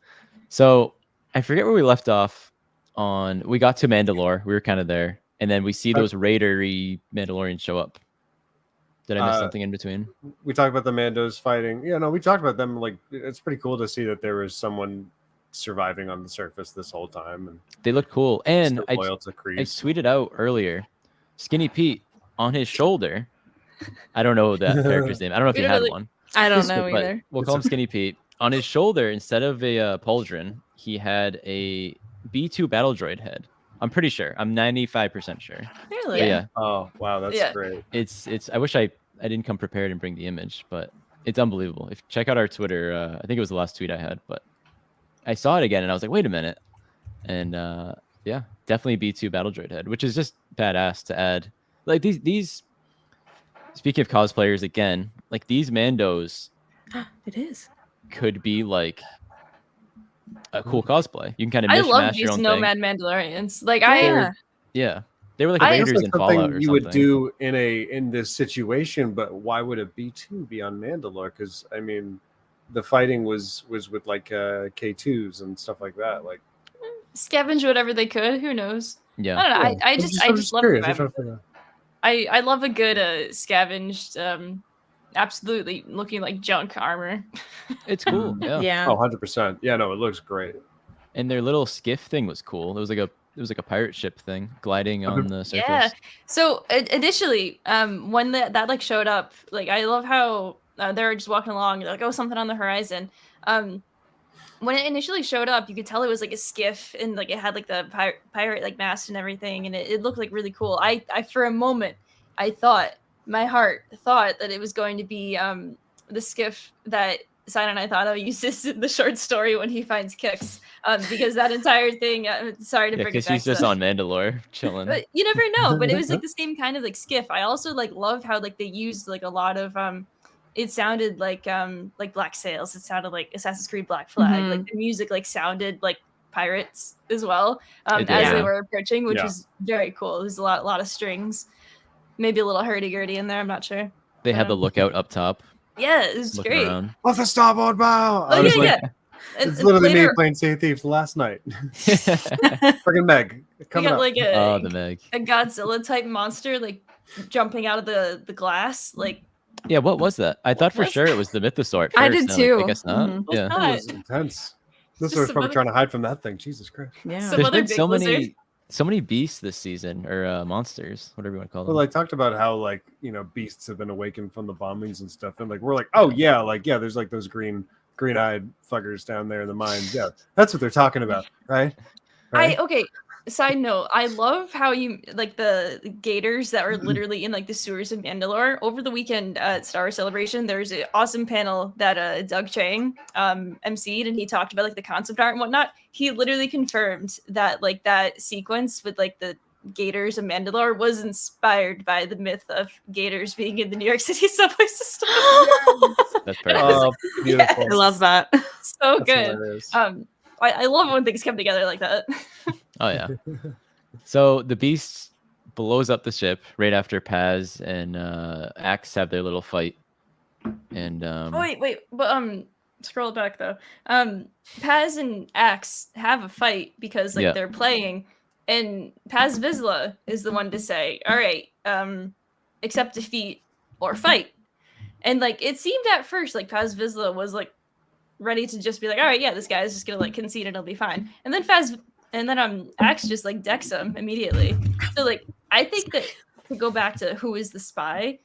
So I forget where we left off we got to Mandalore. We were kind of there. And then we see those Raidery Mandalorians show up. Did I miss something in between? We talked about the Mandos fighting. Yeah, no, we talked about them. Like, it's pretty cool to see that there was someone surviving on the surface this whole time and They look cool. And still I loyal to Kreese. tweeted out earlier, Skinny Pete on his shoulder. I don't know that character's name. I don't know if We he don't had really- one. I don't It's know good, But either. we'll call him Skinny Pete. On his shoulder, instead of a pauldron, he had a B2 battle droid head. I'm pretty sure. I'm 95% sure. Really? But yeah, Oh, wow, that's Yeah. great. it's. I wish I didn't come prepared and bring the image, but it's unbelievable. If check out our Twitter, I think it was the last tweet I had, but I saw it again and I was like, wait a minute, and yeah, definitely B2 battle droid head, which is just badass to add. Like these. Speaking of cosplayers again, like these Mandos It is. could be like a cool cosplay. You can kind of I mishmash love your these own Nomad thing. Mandalorians. Like Yeah, they were like I- That's Raiders like in Fallout something or you something. would do in this situation, but why would a B2 be on Mandalore? Because I mean, the fighting was with like K2s and stuff like that. Like, scavenge whatever they could. Who knows? Yeah, I don't know. I I'm just love curious. the I'm trying vibe. to figure out. I love a good scavenged, absolutely looking like junk armor. it's cool. Yeah. Yeah. Oh, 100%. Yeah, no, it looks great. And their little skiff thing was cool. It was like a pirate ship thing gliding on the surface. Yeah. So initially, when that like showed up, like I love how they were just walking along, they're like, oh, something on the horizon. When it initially showed up, you could tell it was like a skiff and like it had like the pirate like mast and everything, and it looked like really cool. I for a moment, my heart thought that it was going to be the skiff that Sinai Thado uses in the short story when he finds Kix, because that entire thing. Sorry to Yeah, bring it because back. he's just to- on Mandalore chilling. But you never know. But it was like the same kind of like skiff. I also like love how like they used like a lot of it sounded like Black Sails. It sounded like Assassin's Creed Black Flag. Like the music like sounded like pirates as well It as did, they yeah. were approaching, which Yeah. was very cool. There's a lot of strings, maybe a little hurdy-gurdy in there. I'm not sure. They have the lookout up top, Yeah, it was looking great. around. Off the starboard bow. Oh I was yeah, like, yeah. And it's literally me later, playing Sea of Thieves last night. Friggin' Meg. we Coming got up. like Oh, the Meg. a Godzilla type monster like jumping out of the glass. Like Yeah, what was that? I thought for What's sure it was the Mythosaur at first. I did and I'm like, too. I guess not. Mhm. What's Yeah. that? It was intense. This Just was some probably other- trying to hide from that thing. Jesus Christ. Yeah. Some There's other been big so lizard. many beasts this season, or monsters, whatever you want to call them. Well, I talked about how like beasts have been awakened from the bombings and stuff, and like we're like, oh yeah, like yeah, there's like those green-eyed fuckers down there in the mines. Yeah, that's what they're talking about, right? Okay. Side note, I love how you like the gators that are literally in like the sewers of Mandalore. Over the weekend at Star Wars Celebration, there's an awesome panel that Doug Chang emceed, and he talked about like the concept art and whatnot. He literally confirmed that like that sequence with like the gators of Mandalore was inspired by the myth of gators being in the New York City subway system. That's perfect. Oh, beautiful. I love that. so That's good. hilarious. I love when things come together like that. Oh yeah. So the Beast blows up the ship right after Paz and Axe have their little fight. And Wait, but scroll it back though. Paz and Axe have a fight because like Yeah. they're playing, and Paz Vizsla is the one to say, "All right, accept defeat or fight." And like it seemed at first like Paz Vizsla was like ready to just be like, "All right, yeah, this guy is just gonna like concede and it'll be fine." And then Axe just like decks him immediately. So like I think that to go back to who is the spy,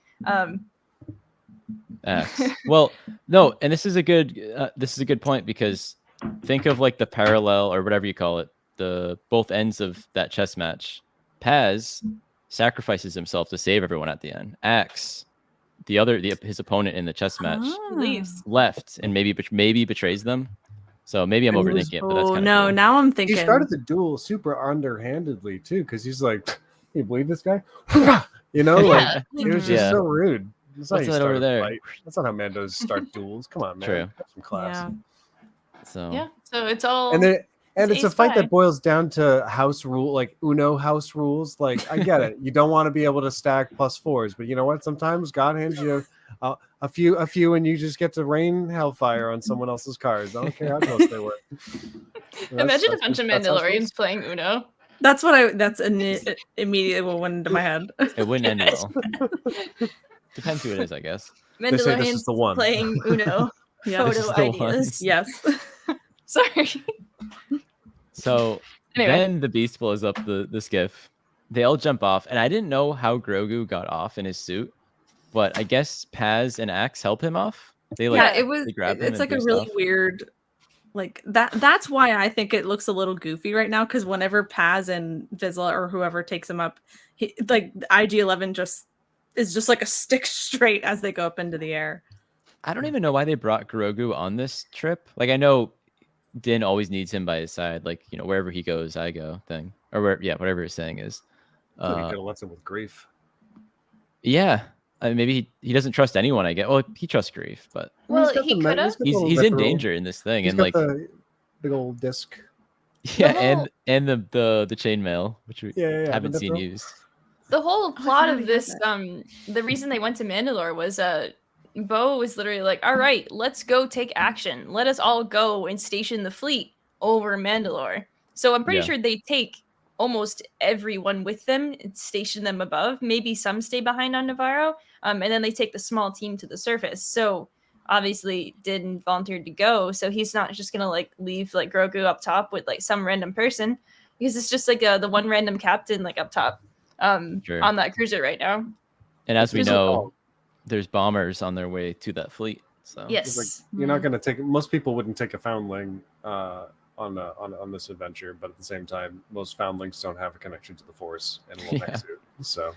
Axe. Well, no, and this is a good point because think of like the parallel or whatever you call it, the both ends of that chess match. Paz sacrifices himself to save everyone at the end. Axe, his opponent in the chess match, leaves. left and maybe betrays them. So maybe I'm And he was- overthinking it, but that's Oh kind of no! cool. Now I'm He thinking. started the duel super underhandedly too, because he's like, "Can you believe this guy?" You know, Yeah. like it was just Yeah. so rude. That's What's how you that over start a there? fight. That's not how Mandos start duels. Come on, man. True. Have some class. Yeah. So Yeah, so it's all And it's a fight spy. that boils down to house rule, like Uno house rules. Like I get it, you don't want to be able to stack +4s, but you know what? Sometimes God hands you a few, and you just get to rain hellfire on someone else's cards. I don't care how close they were. Imagine a bunch of Mandalorians playing Uno. That's immediately what went into my head. it wouldn't end well. Depends who it is, I guess. They say this is Mandalorians the one. playing Uno. Yeah. This is Photo the one. ideas. Yes. Sorry. So Anyway. then the Beast blows up the skiff. They all jump off, and I didn't know how Grogu got off in his suit, but I guess Paz and Axe help him off. They like Yeah, it was. they grab him It's and like a boost really off. weird, like that. That's why I think it looks a little goofy right now. Because whenever Paz and Vizsla or whoever takes him up, like IG-11 is just like a stick straight as they go up into the air. I don't even know why they brought Grogu on this trip. Like I know Din always needs him by his side, like wherever he goes, I go thing, or whatever his saying is. I thought he could have left him with grief. Yeah, I mean, maybe he doesn't trust anyone. I get. Well, he trusts Grief, but Well, got he the could have. he's in danger in this thing, He's and got like the big old disc. yeah, whole- and the chainmail, which we Yeah, haven't the seen mithril. used. The whole I plot forgot of he this, had the reason they went to Mandalore was Bo was literally like, "All right, let's go take action. Let us all go and station the fleet over Mandalore." So I'm pretty Yeah. sure they take almost everyone with them and station them above. Maybe some stay behind on Navarro, and then they take the small team to the surface. So obviously Din volunteered to go, so he's not just gonna like leave like Grogu up top with like some random person, because it's just like the one random captain like up top Sure. on that cruiser right now. And as we Here's a know, call. there's bombers on their way to that fleet. So Yes. It's like, you're not going to take. Most people wouldn't take a foundling on this adventure, but at the same time, most foundlings don't have a connection to the Force and will Yeah. exit. So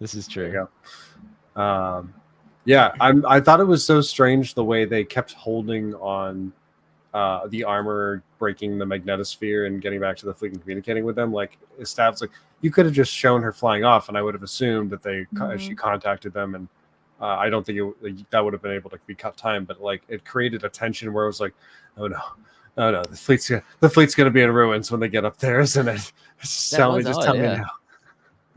this is there true. you go. Yeah, I thought it was so strange the way they kept holding on the armor, breaking the magnetosphere, and getting back to the fleet and communicating with them. Like Stav's like, you could have just shown her flying off, and I would have assumed that she contacted them, and I don't think that would have been able to be cut time. But like, it created a tension where it was like, oh no, the fleet's gonna be in ruins when they get up there, isn't it? Just That tell me was odd, now. yeah.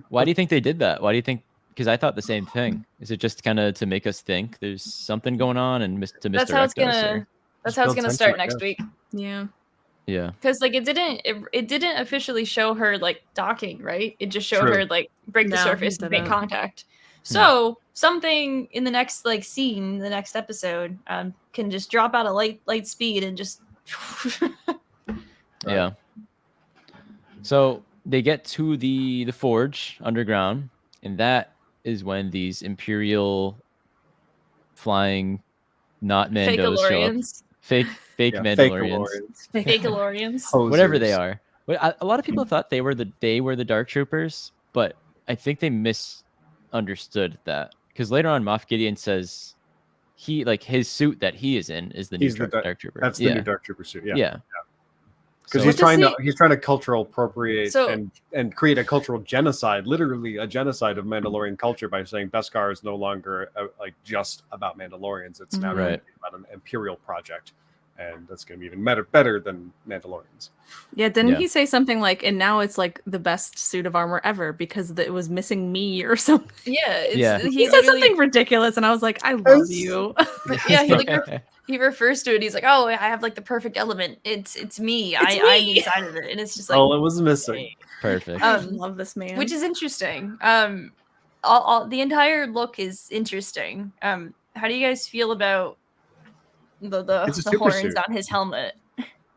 Why do you think they did that? Why do you think? Because I thought the same thing. Is it just kind of to make us think there's something going on and to misdirect That's how it's us? gonna. That's Just how it's build gonna tension, start I next guess. week. Yeah. Yeah. Because like it didn't officially show her like docking, right? It just showed True. her like break the No, surface it and make didn't. contact. So something in the next like scene, the next episode, can just drop out of light speed and just. Yeah. So they get to the forge underground, and that is when these Imperial flying, not Mandos show up. Fakealorians. Fake Yeah, Mandalorians. Fakealorians. Whatever they Posers. are. But a lot of people thought they were the Dark Troopers, but I think they misunderstood that because later on, Moff Gideon says he like his suit that he is in is the new He's the Dark Trooper. That's the new Dark Trooper suit. Yeah. Yeah. Because So- he's trying to cultural appropriate So- and create a cultural genocide, literally a genocide of Mandalorian culture by saying Beskar is no longer like just about Mandalorians. It's now Right. about an imperial project, and that's going to be even better than Mandalorians. Yeah, didn't Yeah. he say something like, and now it's like the best suit of armor ever because it was missing me or something? Yeah, it's, Yeah. He said something ridiculous, and I was like, I love Yes. you. Yeah, he refers to it. He's like, "Oh, I have like the perfect element. It's me. I'm me." inside of it," and it's just like, All it was missing. Perfect. I love this man. which is interesting. All the entire look is interesting. How do you guys feel about the It's a super horns suit. on his helmet?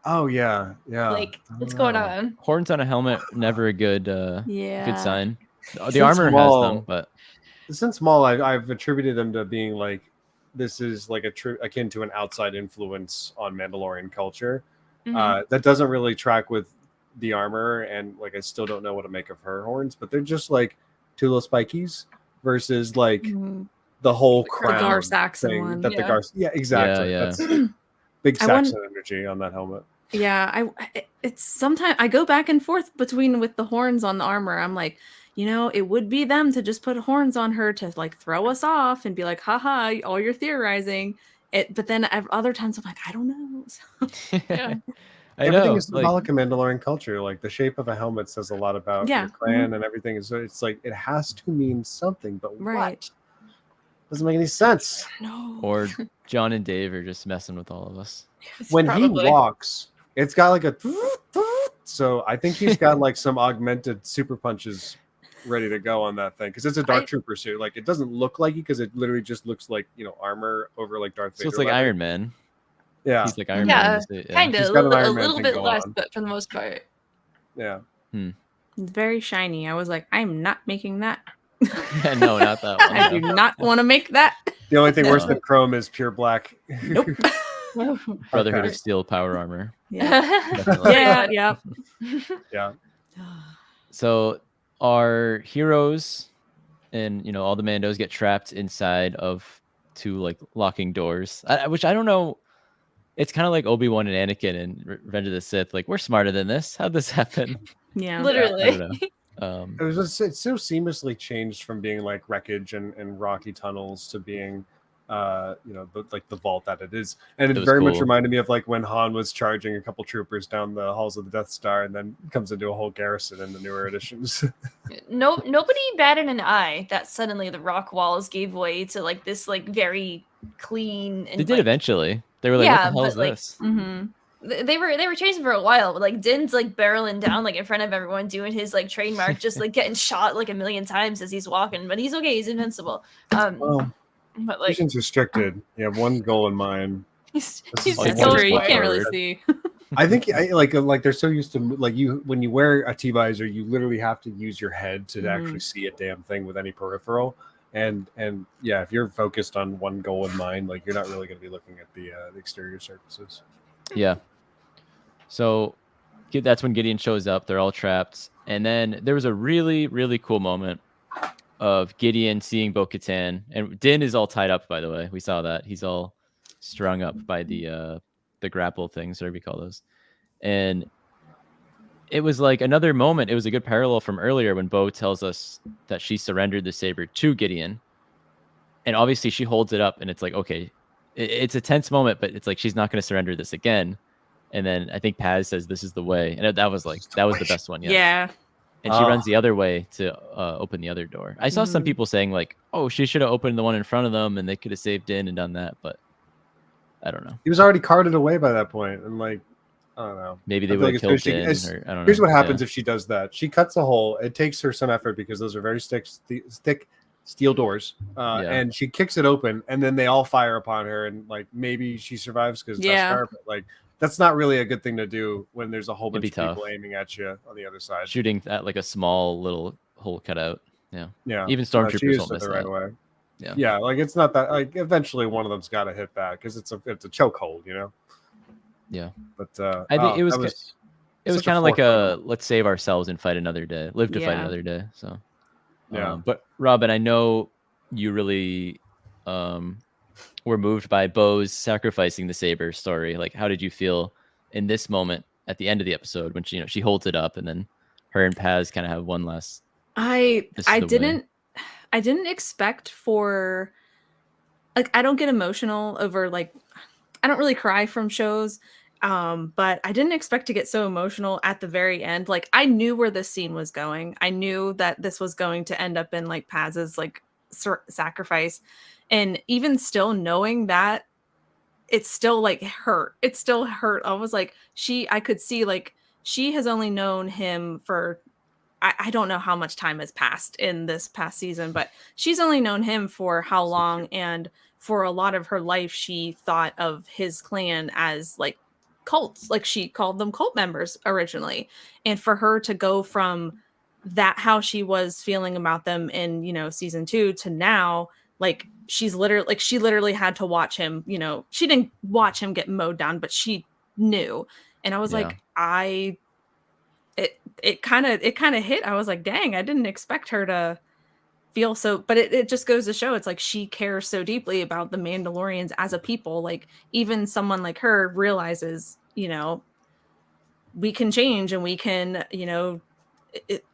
Oh yeah. Like, what's going on? Horns on a helmet, never a good yeah. good sign. The Since armor has Maul- them, but Since Maul, I've attributed them to being like, this is like akin to an outside influence on Mandalorian culture. Mhm. That doesn't really track with the armor, and like I still don't know what to make of her horns, but they're just like two little spikies versus like Mhm. the whole The crown Gar Saxon thing one. that the Yeah. Gar. Yeah, exactly. Yeah. That's big I won- Saxon energy on that helmet. Yeah, it's sometimes I go back and forth between with the horns on the armor. I'm like, it would be them to just put horns on her to like throw us off and be like, haha, all you're theorizing. But then other times I'm like, I don't know. Yeah. I Everything know. is symbolic in Mandalorian culture. Like the shape of a helmet says a lot about Yeah. your clan and everything. So it's like it has to mean something, but Right. what? Doesn't make any sense. No. Or John and Dave are just messing with all of us. When Probably. he walks, it's got like a so I think he's got like some augmented super punches ready to go on that thing because it's a dark trooper suit. Like it doesn't look like it because it literally just looks like armor over like Darth Vader. So it's like leather. Iron Man. Yeah, He's like Iron Yeah, Man. in this- yeah. Kind He's of got an a Iron Man little thing bit going less, on. but for the most part. yeah. It's very shiny. I was like, I'm not making that. Yeah, no, not that one. I do no. not want to make that. The only thing worse No. than chrome is pure black. Nope. Brotherhood Okay. of Steel power armor. Yeah. Definitely. Yeah. Yeah. Yeah. So our heroes and all the Mandos get trapped inside of two like locking doors, which I don't know. It's kind of like Obi-Wan and Anakin in Revenge of the Sith. Like, we're smarter than this. How'd this happen? Yeah. I Literally. don't know. It was just it's so seamlessly changed from being like wreckage and rocky tunnels to being the vault that it is. And It it was very much cool. reminded me of like when Han was charging a couple troopers down the halls of the Death Star and then comes into a whole garrison in the newer editions. Nobody batted an eye that suddenly the rock walls gave way to like this like very clean and They did like, eventually. They were like, Yeah, what the hell but, is like, this? Mm-hmm. they were chasing for a while, but like Din's like barreling down like in front of everyone doing his like trademark, just like getting shot like a million times as he's walking, but he's okay, he's invincible. Well, But like mission's restricted. You have one goal in mind. he's is like so one True, you spot can't where- really see. I think like they're so used to like when you wear a T-visor, you literally have to use your head to actually see a damn thing with any peripheral. And yeah, if you're focused on one goal in mind, like you're not really going to be looking at the exterior surfaces. Yeah. So that's when Gideon shows up. They're all trapped. And then there was a really, really cool moment of Gideon seeing Bo-Katan. And Din is all tied up, by the way. We saw that. He's all strung up by the grapple things, whatever you call those. And it was like another moment. It was a good parallel from earlier when Bo tells us that she surrendered the saber to Gideon. And obviously she holds it up and it's like, okay, it's a tense moment, but it's like she's not going to surrender this again. And then I think Paz says this is the way. And that was the best one. Yeah. And she runs the other way to open the other door. I saw some people saying like, oh, she should have opened the one in front of them and they could have saved in and done that. But I don't know. He was already carted away by that point, and like I don't know. Maybe they I feel would like have as killed soon Din. as she- Or, I don't know. Here's what happens Yeah. if she does that. She cuts a hole. It takes her some effort because those are very thick steel doors. And she kicks it open, and then they all fire upon her, and like maybe she survives because Yeah. but like that's not really a good thing to do when there's a whole It'd bunch be of people tough. aiming at you on the other side. Shooting at like a small little hole cut out. Yeah. Yeah, Even she stormtroopers used won't it miss the right that. way. Yeah. Yeah, like it's not that like eventually one of them's got to hit that because it's a chokehold, Yeah. But I think it was that It was such a kind of like forefront. a let's save ourselves and fight another day. Live to fight Yeah. another day. So Yeah. But Robin, I know you really were moved by Bo's sacrificing the saber story. Like, how did you feel in this moment at the end of the episode when she holds it up and then her and Paz kind of have one last I This is the way. didn't expect for like I don't get emotional over like I don't really cry from shows. But I didn't expect to get so emotional at the very end. Like I knew where this scene was going. I knew that this was going to end up in like Paz's like sacrifice. And even still knowing that, it's still like hurt. It still hurt. I was like, I could see like she has only known him for I don't know how much time has passed in this past season, but she's only known him for how long, and for a lot of her life she thought of his clan as like cults. Like she called them cult members originally. And for her to go from that, how she was feeling about them in, season 2 to now, like she literally had to watch him, she didn't watch him get mowed down, but she knew. And I was like, it kind of hit. I was like, dang, I didn't expect her to feel so, but it just goes to show it's like she cares so deeply about the Mandalorians as a people. Like even someone like her realizes, we can change, and we can,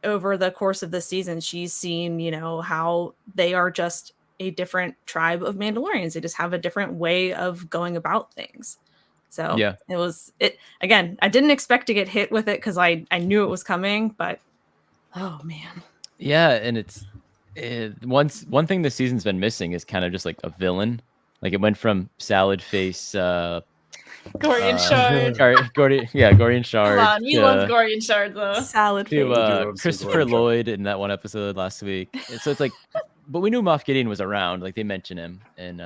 over the course of the season, she's seen, how they are just a different tribe of Mandalorians. They just have a different way of going about things. So it again, I didn't expect to get hit with it because I knew it was coming, but oh man. Yeah, and one thing this season's been missing is kind of just like a villain. Like it went from salad face Gorian Shard. Gorian Shard. Come on, we love Gorian Shard though. Salad face. To Christopher Lloyd in that one episode last week. And so it's like, but we knew Moff Gideon was around. Like they mention him, and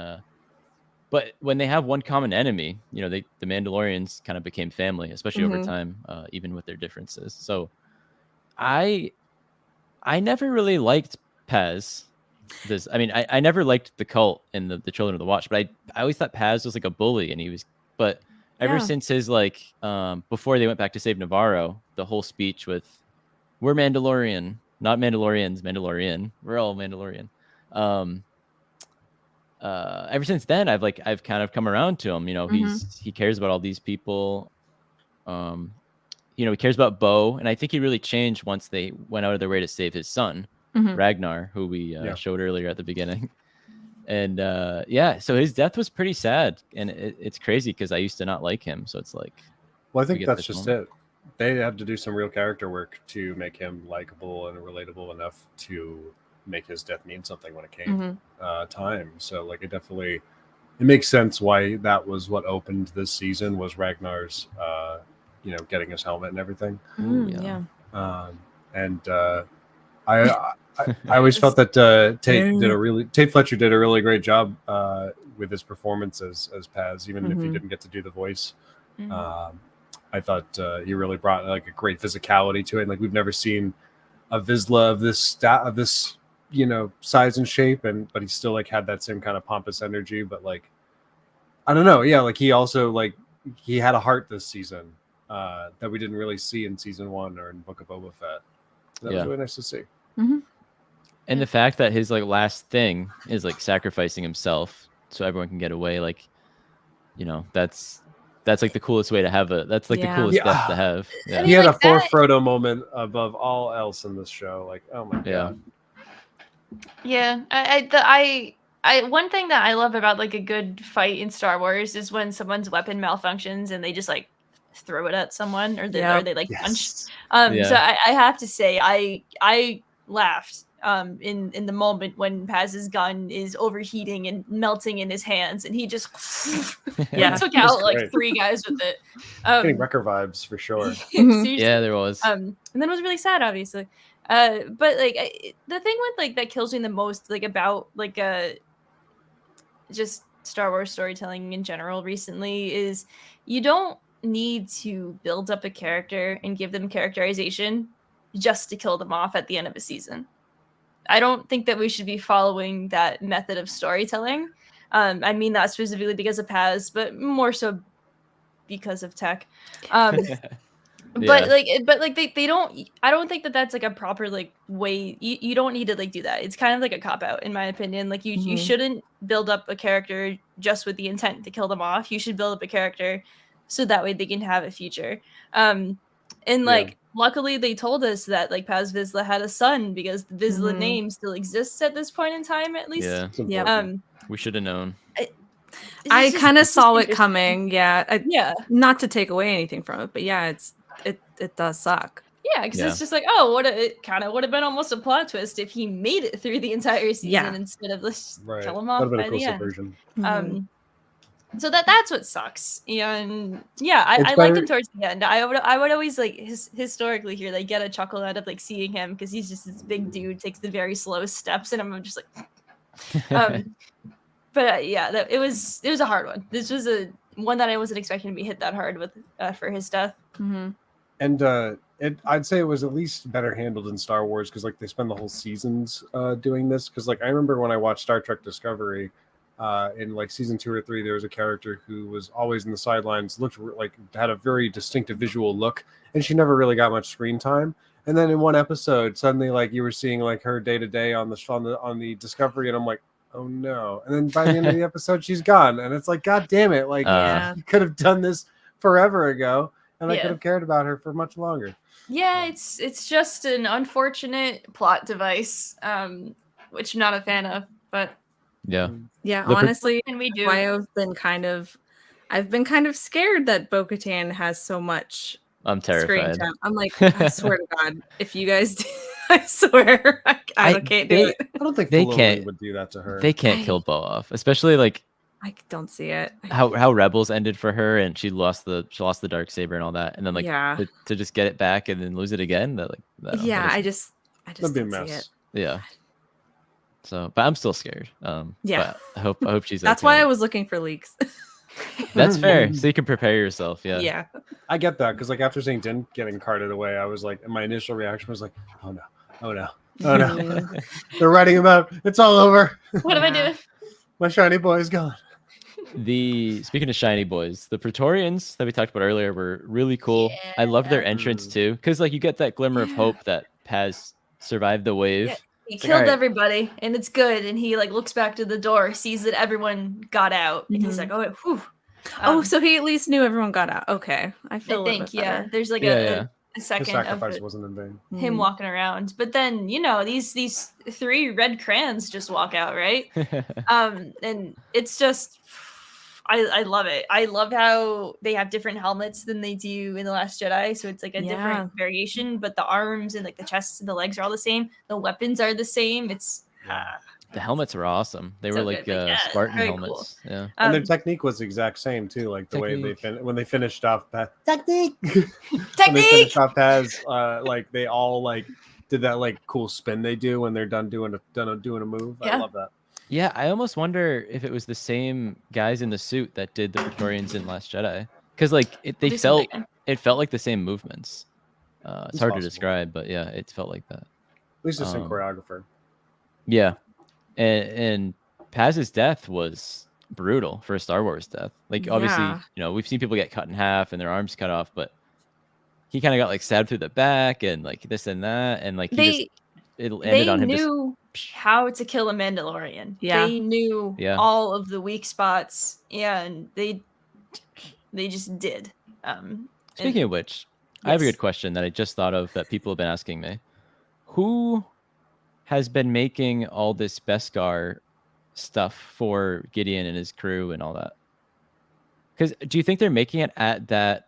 but when they have one common enemy, the Mandalorians kind of became family, especially over time, even with their differences. So I never really liked Paz. I never liked the cult and the Children of the Watch, but I always thought Paz was like a bully, and but ever since his like before they went back to save Navarro, the whole speech with "We're Mandalorian, not Mandalorians, Mandalorian. We're all Mandalorian." Ever since then, I've kind of come around to him. He cares about all these people. He cares about Bo, and I think he really changed once they went out of their way to save his son, Ragnar, who we showed earlier at the beginning. And so his death was pretty sad, and it's crazy because I used to not like him. So it's like, well, I think that's just it. They had to do some real character work to make him likable and relatable enough to make his death mean something when it came time. So like it makes sense why that was what opened this season, was Ragnar's getting his helmet and everything. I always felt that Tate Fletcher did a really great job with his performance as Paz, even if he didn't get to do the voice. I thought he really brought like a great physicality to it. And, like we've never seen a Vizsla of this size and shape, but he still like had that same kind of pompous energy. But like, I don't know, like he also like he had a heart this season that we didn't really see in season 1 or in Book of Boba Fett. That was really nice to see. And the fact that his like last thing is like sacrificing himself so everyone can get away, like that's like the coolest way to have the coolest death to have. Yeah. He had a poor Frodo moment above all else in this show. Like, oh my god. Yeah, I one thing that I love about like a good fight in Star Wars is when someone's weapon malfunctions and they just like throw it at someone, or they like punch. So I have to say I laughed in the moment when Paz's gun is overheating and melting in his hands, and he just took out like 3 guys with it. Getting Wrecker vibes for sure. Yeah, there was. And then it was really sad, obviously. But like the thing with like that kills me the most, like about like just Star Wars storytelling in general recently, is you don't need to build up a character and give them characterization just to kill them off at the end of a season. I don't think that we should be following that method of storytelling. I mean that specifically because of Paz, but more so because of Tech. But they don't. I don't think that that's like a proper like way. You don't need to like do that. It's kind of like a cop out, in my opinion. Like you shouldn't build up a character just with the intent to kill them off. You should build up a character so that way they can have a future. Luckily they told us that like Paz Vizsla had a son, because the Vizsla name still exists at this point in time, at least. Yeah. We should have known. I just- kind of it's just saw it interesting. coming. Yeah. Yeah. Not to take away anything from it, but yeah, it does suck. Yeah, because Yeah. it's just like, oh, it kind of would have been almost a plot twist if he made it through the entire season Yeah. instead of let's Right. kill him That'd off have been by a cool the end. subversion. Mhm. So that's what sucks. And yeah, It's I liked better- him towards the end. I would always like historically here like get a chuckle out of like seeing him because he's just this big dude, takes the very slow steps, and I'm just like, but yeah, it was a hard one. This was a one that I wasn't expecting to be hit that hard with for his death. Mhm. And I'd say it was at least better handled in Star Wars because like they spend the whole seasons doing this. Because like I remember when I watched Star Trek Discovery, in like season 2 or 3, there was a character who was always in the sidelines, looked like had a very distinctive visual look, and she never really got much screen time. And then in one episode, suddenly like you were seeing like her day to day on the Discovery, and I'm like, oh no! And then by the end of the episode, she's gone, and it's like, god damn it! Like Yeah. you could have done this forever ago. And I Yeah. could have cared about her for much longer. Yeah, it's just an unfortunate plot device, which I'm not a fan of. But Yeah. Yeah, The per- honestly, what can we do? why I've been kind of scared that Bo-Katan has so much I'm screen terrified. time. I'm like, I swear to God, if you guys do, I swear, I can't do it. I don't think They Filoni can't- would do that to her. They can't kill Bo off, especially like I don't see it. how Rebels ended for her, and she lost the dark saber and all that, and then like Yeah. to just get it back and then lose it again. That like Yeah, that I is- just That'd be a don't see mess. it. yeah. So, but I'm still scared. Yeah. But I hope she's. That's okay. why I was looking for leaks. That's fair. So you can prepare yourself. Yeah. Yeah. I get that because like after seeing Din getting carted away, I was like, and my initial reaction was like, oh no, oh no, oh no. Mhm. They're writing about it's all over. What am I Yeah. doing? My shiny boy is gone. Speaking of shiny boys, the Praetorians that we talked about earlier were really cool. I loved their entrance Mm. too, because like you get that glimmer of Yeah. hope that Paz survived the wave. Yeah. He It's like, killed alright. everybody, and it's good. And he like looks back to the door, sees that everyone got out, and he's Mhm. like, "Oh, whew." Oh, so he at least knew everyone got out. Okay, I feel I a little think bit better. there's like Yeah, a, yeah. a His second of sacrifice it- wasn't in vain. him Mhm. walking around, but then these 3 red crayons just walk out, right? And it's just I love it. I love how they have different helmets than they do in The Last Jedi. So it's like a Yeah. different variation, but the arms and like the chests and the legs are all the same. The weapons are the same. It's The helmets were awesome. They So were like good, but yeah, Spartan very helmets. Yeah. And their um, technique was the exact same too. Like the way they Technique. when they finished off technique. When they technique. finished off Paz, like they all like did that like cool spin they do when they're done doing a move. I Yeah. love that. Yeah, I almost wonder if it was the same guys in the suit that did the Praetorians in Last Jedi, because like Do something again. it felt like the same movements. It's It's hard possible. to describe, but yeah, it felt like that. At least the same Um, choreographer. Yeah, and Paz's death was brutal for a Star Wars death. Like obviously, Yeah. we've seen people get cut in half and their arms cut off, but he kind of got like stabbed through the back and like this and that, and like it ended They on him just knew how to kill a Mandalorian. Yeah. They knew Yeah. all of the weak spots, and they just did. Speaking of which, I have a Yes. good question that I just thought of that people have been asking me. Who has been making all this Beskar stuff for Gideon and his crew and all that? Because do you think they're making it at that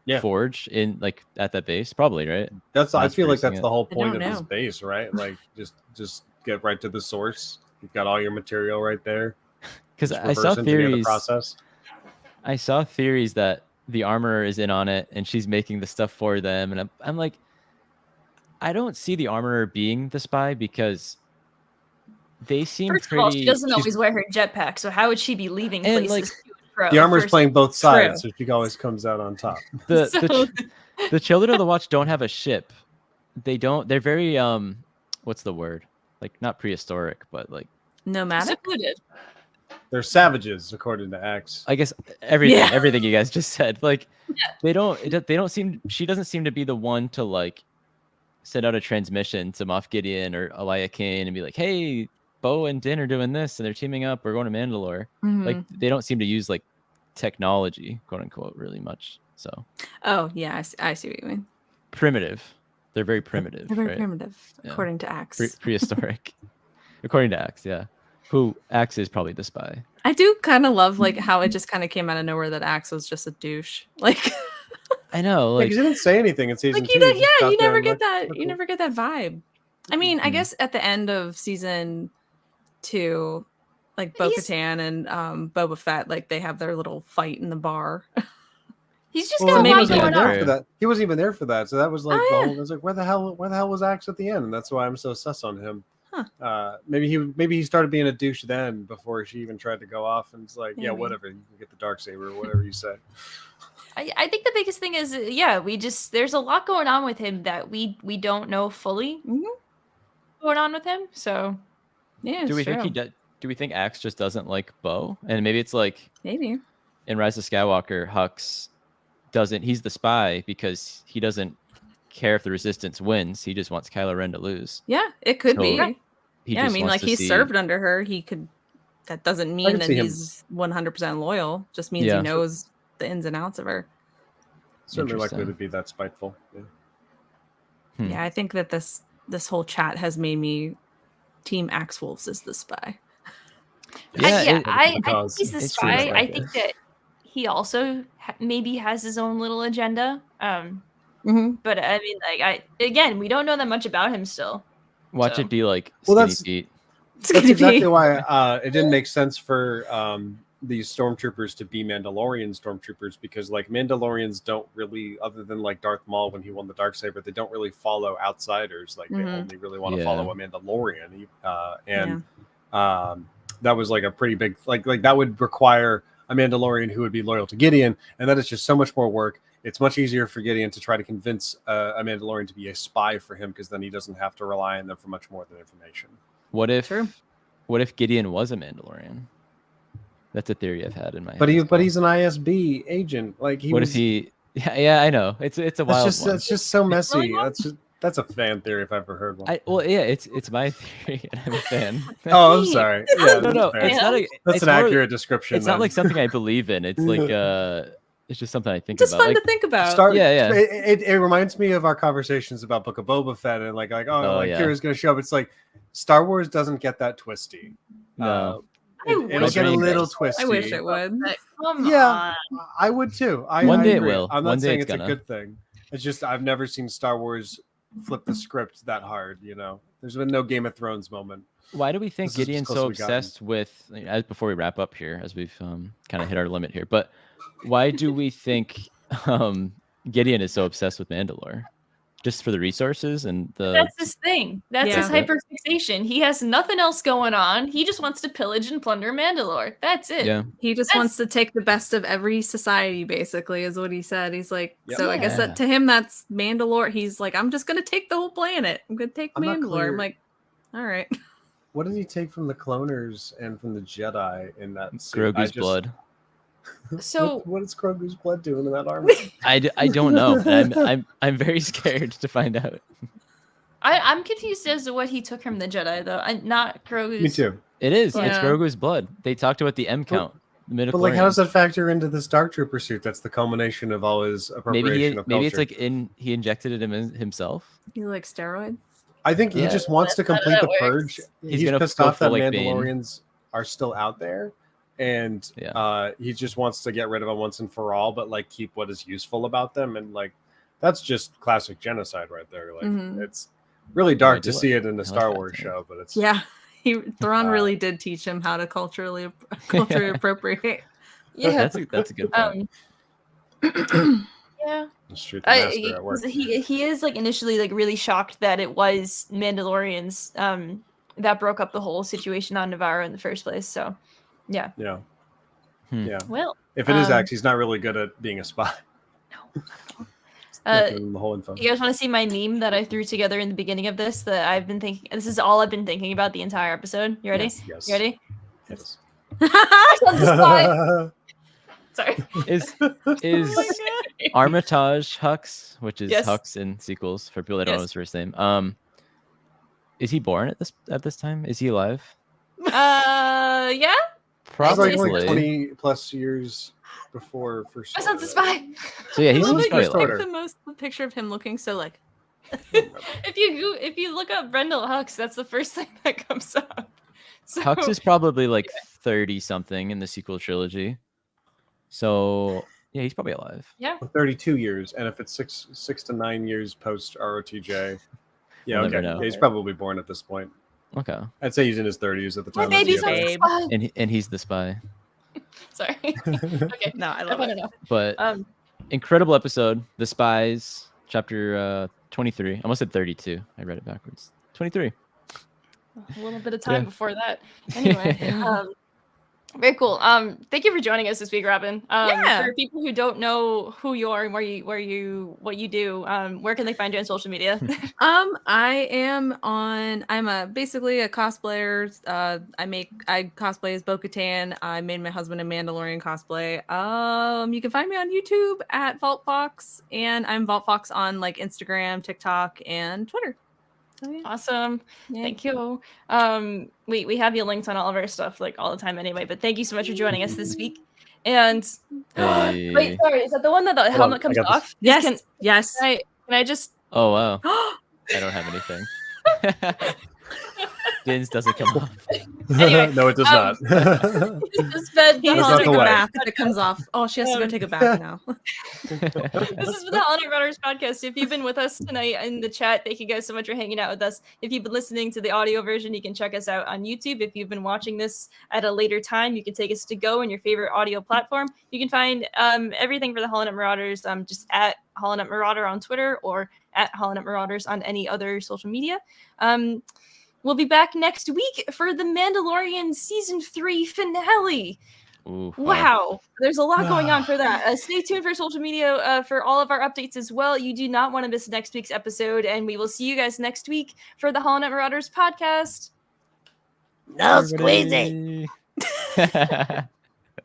Yeah. forge in like at that base? Probably, right? That's I Mass feel like producing that's it. the whole I point don't of this know. base, right? Like just get right to the source. You've got all your material right there. Because Just I saw reverse engineer the theories. process. I saw theories that the armorer is in on it and she's making the stuff for them, and I'm like, I don't see the armorer being the spy because they seem First of pretty. all, she doesn't she's- always wear her jetpack, so how would she be leaving And, places? like, to and fro? The armor's First- playing both sides, True. so she always comes out on top. the, So- the Children of the Watch don't have a ship. They don't. They're very what's the word? Like not prehistoric, but like Nomadic. secluded. They're savages, according to X. I guess everything Yeah. everything you guys just said. Like they don't seem. She doesn't seem to be the one to like send out a transmission to Moff Gideon or Elia Kane and be like, "Hey, Bo and Din are doing this and they're teaming up. We're going to Mandalore." Like Mhm. they don't seem to use like technology, quote unquote, really much. So Oh yeah, I see what you mean. primitive. They're very primitive. They're very right? primitive, Yeah. according to Axe. Prehistoric, according to Axe. Yeah. Who Axe is probably the spy. I do kind of love like how it just kind of came out of nowhere that Axe was just a douche. Like, I know, Like like he didn't say anything in season like 2. you don't, He just yeah, sat you there never and get looked, that. "Oh, You cool." never get that vibe. I mean, I Mhm. guess at the end of season 2, like He's- Bo-Katan and Boba Fett, like they have their little fight in the bar. He's just Well, got a he maybe lot wasn't he even going did there on. for that. He wasn't even there for that. So that was like Oh, the yeah. whole. I was like, where the hell was Axe at the end? And that's why I'm so sus on him. Huh. Maybe he started being a douche then before she even tried to go off, and it's like, yeah, Maybe. whatever. You can get the Darksaber or whatever you say. I think the biggest thing is, there's a lot going on with him that we don't know fully Mhm. going on with him. So Yeah, do we it's true. think do we think Axe just doesn't like Bo? And maybe it's like Maybe. in Rise of Skywalker, Hux he's the spy because he doesn't care if the Resistance wins. He just wants Kylo Ren to lose. Yeah, it could So, be. He Yeah, I just mean, wants like to he see, served under her. He could. That doesn't mean can that see him. he's 100% loyal. Just means Yeah. he knows the ins and outs of her. Certainly likely to Interesting. be that spiteful. Yeah. Hmm. Yeah, I think that this whole chat has made me Team Axe Wolves is the spy. Yeah, I think because he's the it spy. seems I like think it. that he also maybe has his own little agenda. Mm-hmm. But I mean, like we don't know that much about him still. Watch So. it be like Well, Skinny that's- Pete. That's exactly why it didn't make sense for these stormtroopers to be Mandalorian stormtroopers, because like Mandalorians don't really, other than like Darth Maul when he won the Darksaber, they don't really follow outsiders. Like they Mhm. only really want to Yeah. follow a Mandalorian, that was like a pretty big like that would require a Mandalorian who would be loyal to Gideon, and that is just so much more work. It's much easier for Gideon to try to convince a Mandalorian to be a spy for him, because then he doesn't have to rely on them for much more than information. What if True. What if Gideon was a Mandalorian? That's a theory I've had in my head. But as well. he's an ISB agent. Like he What was. if he? Yeah, I know. It's a wild one. That's just so messy. one? That's a fan theory if I've ever heard one. It's my theory, and I'm a fan. Oh, I'm sorry. Yeah, no, that's fair. it's not. That's it's an more- accurate description. It's not then. like something I believe in. It's like it's just something I think Just about. fun Like, to think about. Yeah. It reminds me of our conversations about Book of Boba Fett, and like Oh, yeah. Kira's going to show up. It's like Star Wars doesn't get that twisty. No. It'll wish get a it little did. twisty. I wish it would. Come Yeah. on. I would too. One I day it agree. will. I'm not One day saying it's it's a gonna. good thing. It's just I've never seen Star Wars flip the script that hard. There's been no Game of Thrones moment. Why do we think This is as Gideon's close so as we gotten. obsessed with? As before we wrap up here, as we've kind of hit our limit here, but why do we think Gideon is so obsessed with Mandalore? Just for the resources and the. That's his thing. That's his Yeah. hyperfixation. He has nothing else going on. He just wants to pillage and plunder Mandalore. That's it. Yeah. He just That's- wants to take the best of every society, basically, is what he said. He's like, Yep. so I guess Yeah. that to him, that's Mandalore. He's like, I'm just going to take the whole planet. I'm going to take I'm not Mandalore. clear. I'm like, all right. What did he take from the cloners and from the Jedi in that scene? Grogu's blood. So what is Grogu's blood doing in that armor? I don't know. And I'm very scared to find out. I'm confused as to what he took from the Jedi, though. Not Grogu's. Me too. It is. It's Yeah. Grogu's blood. They talked about the M count. The But like, how does midichlorians. that factor into this Dark Trooper suit? That's the culmination of all his appropriation of culture. Maybe it's like he injected it in himself. You like steroids? I think he Yeah. just wants to That's how complete the that purge. works. He's He's gonna pissed go off that full like Bane. Mandalorians are still out there, and Yeah. he just wants to get rid of them once and for all. But like, keep what is useful about them, and like, that's just classic genocide right there. Like, Mhm. it's really dark I to do see like- it in I a like Star that Wars too. show, but it's Yeah. Thrawn Uh, really did teach him how to culturally appropriate. Yeah. That's a good point. Yeah. just shoot the master at work. He is like initially like really shocked that it was Mandalorians that broke up the whole situation on Navarro in the first place. So yeah. Yeah, Hmm. yeah. Well, If it is Um, Axe, he's not really good at being a spy. Not giving him the whole info. you guys want to see my meme that I threw together in the beginning of this that I've been thinking? This is all I've been thinking about the entire episode. You ready? Yes. You ready? Yes. On the spot. Sorry. Is Armitage Hux, which is Yes. Hux in sequels for people that don't know Yes. his first name. Is he born at this time? Is he alive? Yeah. It's like Probably. 20 plus years before first. My son's a Order. spy. So yeah, he's I love He's that probably you First alive. Order. picked the picture of him looking so like If you look up Brendel Hux, that's the first thing that comes up. So, Hux is probably like 30 something in the sequel trilogy. So yeah, he's probably alive. yeah. 32 years, and if it's 6 to 9 years post ROTJ, yeah, We'll okay, never know. yeah, he's probably born at this point. Okay. I'd say he's in his 30s at the My time. baby's of on the Babe. the And he's the spy. Sorry. Okay. No, I I love want it. to know. But incredible episode. The Spies, chapter 23. I almost said 32. I read it backwards. 23. A little bit of time Yeah. before that. Anyway, very cool. Thank you for joining us this week, Robin. Yeah. For people who don't know who you are and what you do, where can they find you on social media? I'm basically a cosplayer. I cosplay as Bo-Katan. I made my husband a Mandalorian cosplay. You can find me on YouTube at Vault Fox, and I'm Vault Fox on like Instagram, TikTok, and Twitter. So, yeah. Awesome. Yeah. Thank you. We have you linked on all of our stuff like all the time anyway, but thank you so much for joining us this week. And Hey. wait, sorry, is that the one that the helmet comes I got this. off? Yes. Yes. Can I just Oh wow. I don't have anything. Din's doesn't come off. Anyway, no, it does not. this has been He the needs not to the take a way. bath if it comes off. Oh, she has to go take a bath now. This has been the HoloNet Marauders podcast. If you've been with us tonight in the chat, thank you guys so much for hanging out with us. If you've been listening to the audio version, you can check us out on YouTube. If you've been watching this at a later time, you can take us to go in your favorite audio platform. You can find everything for the HoloNet Marauders just at HoloNet Marauder on Twitter or at HoloNet Marauders on any other social media. We'll be back next week for the Mandalorian Season 3 finale. Ooh, Wow, there's a lot going on for that. Stay tuned for social media for all of our updates as well. You do not want to miss next week's episode, and we will see you guys next week for the HoloNet Marauders podcast. No squeezing.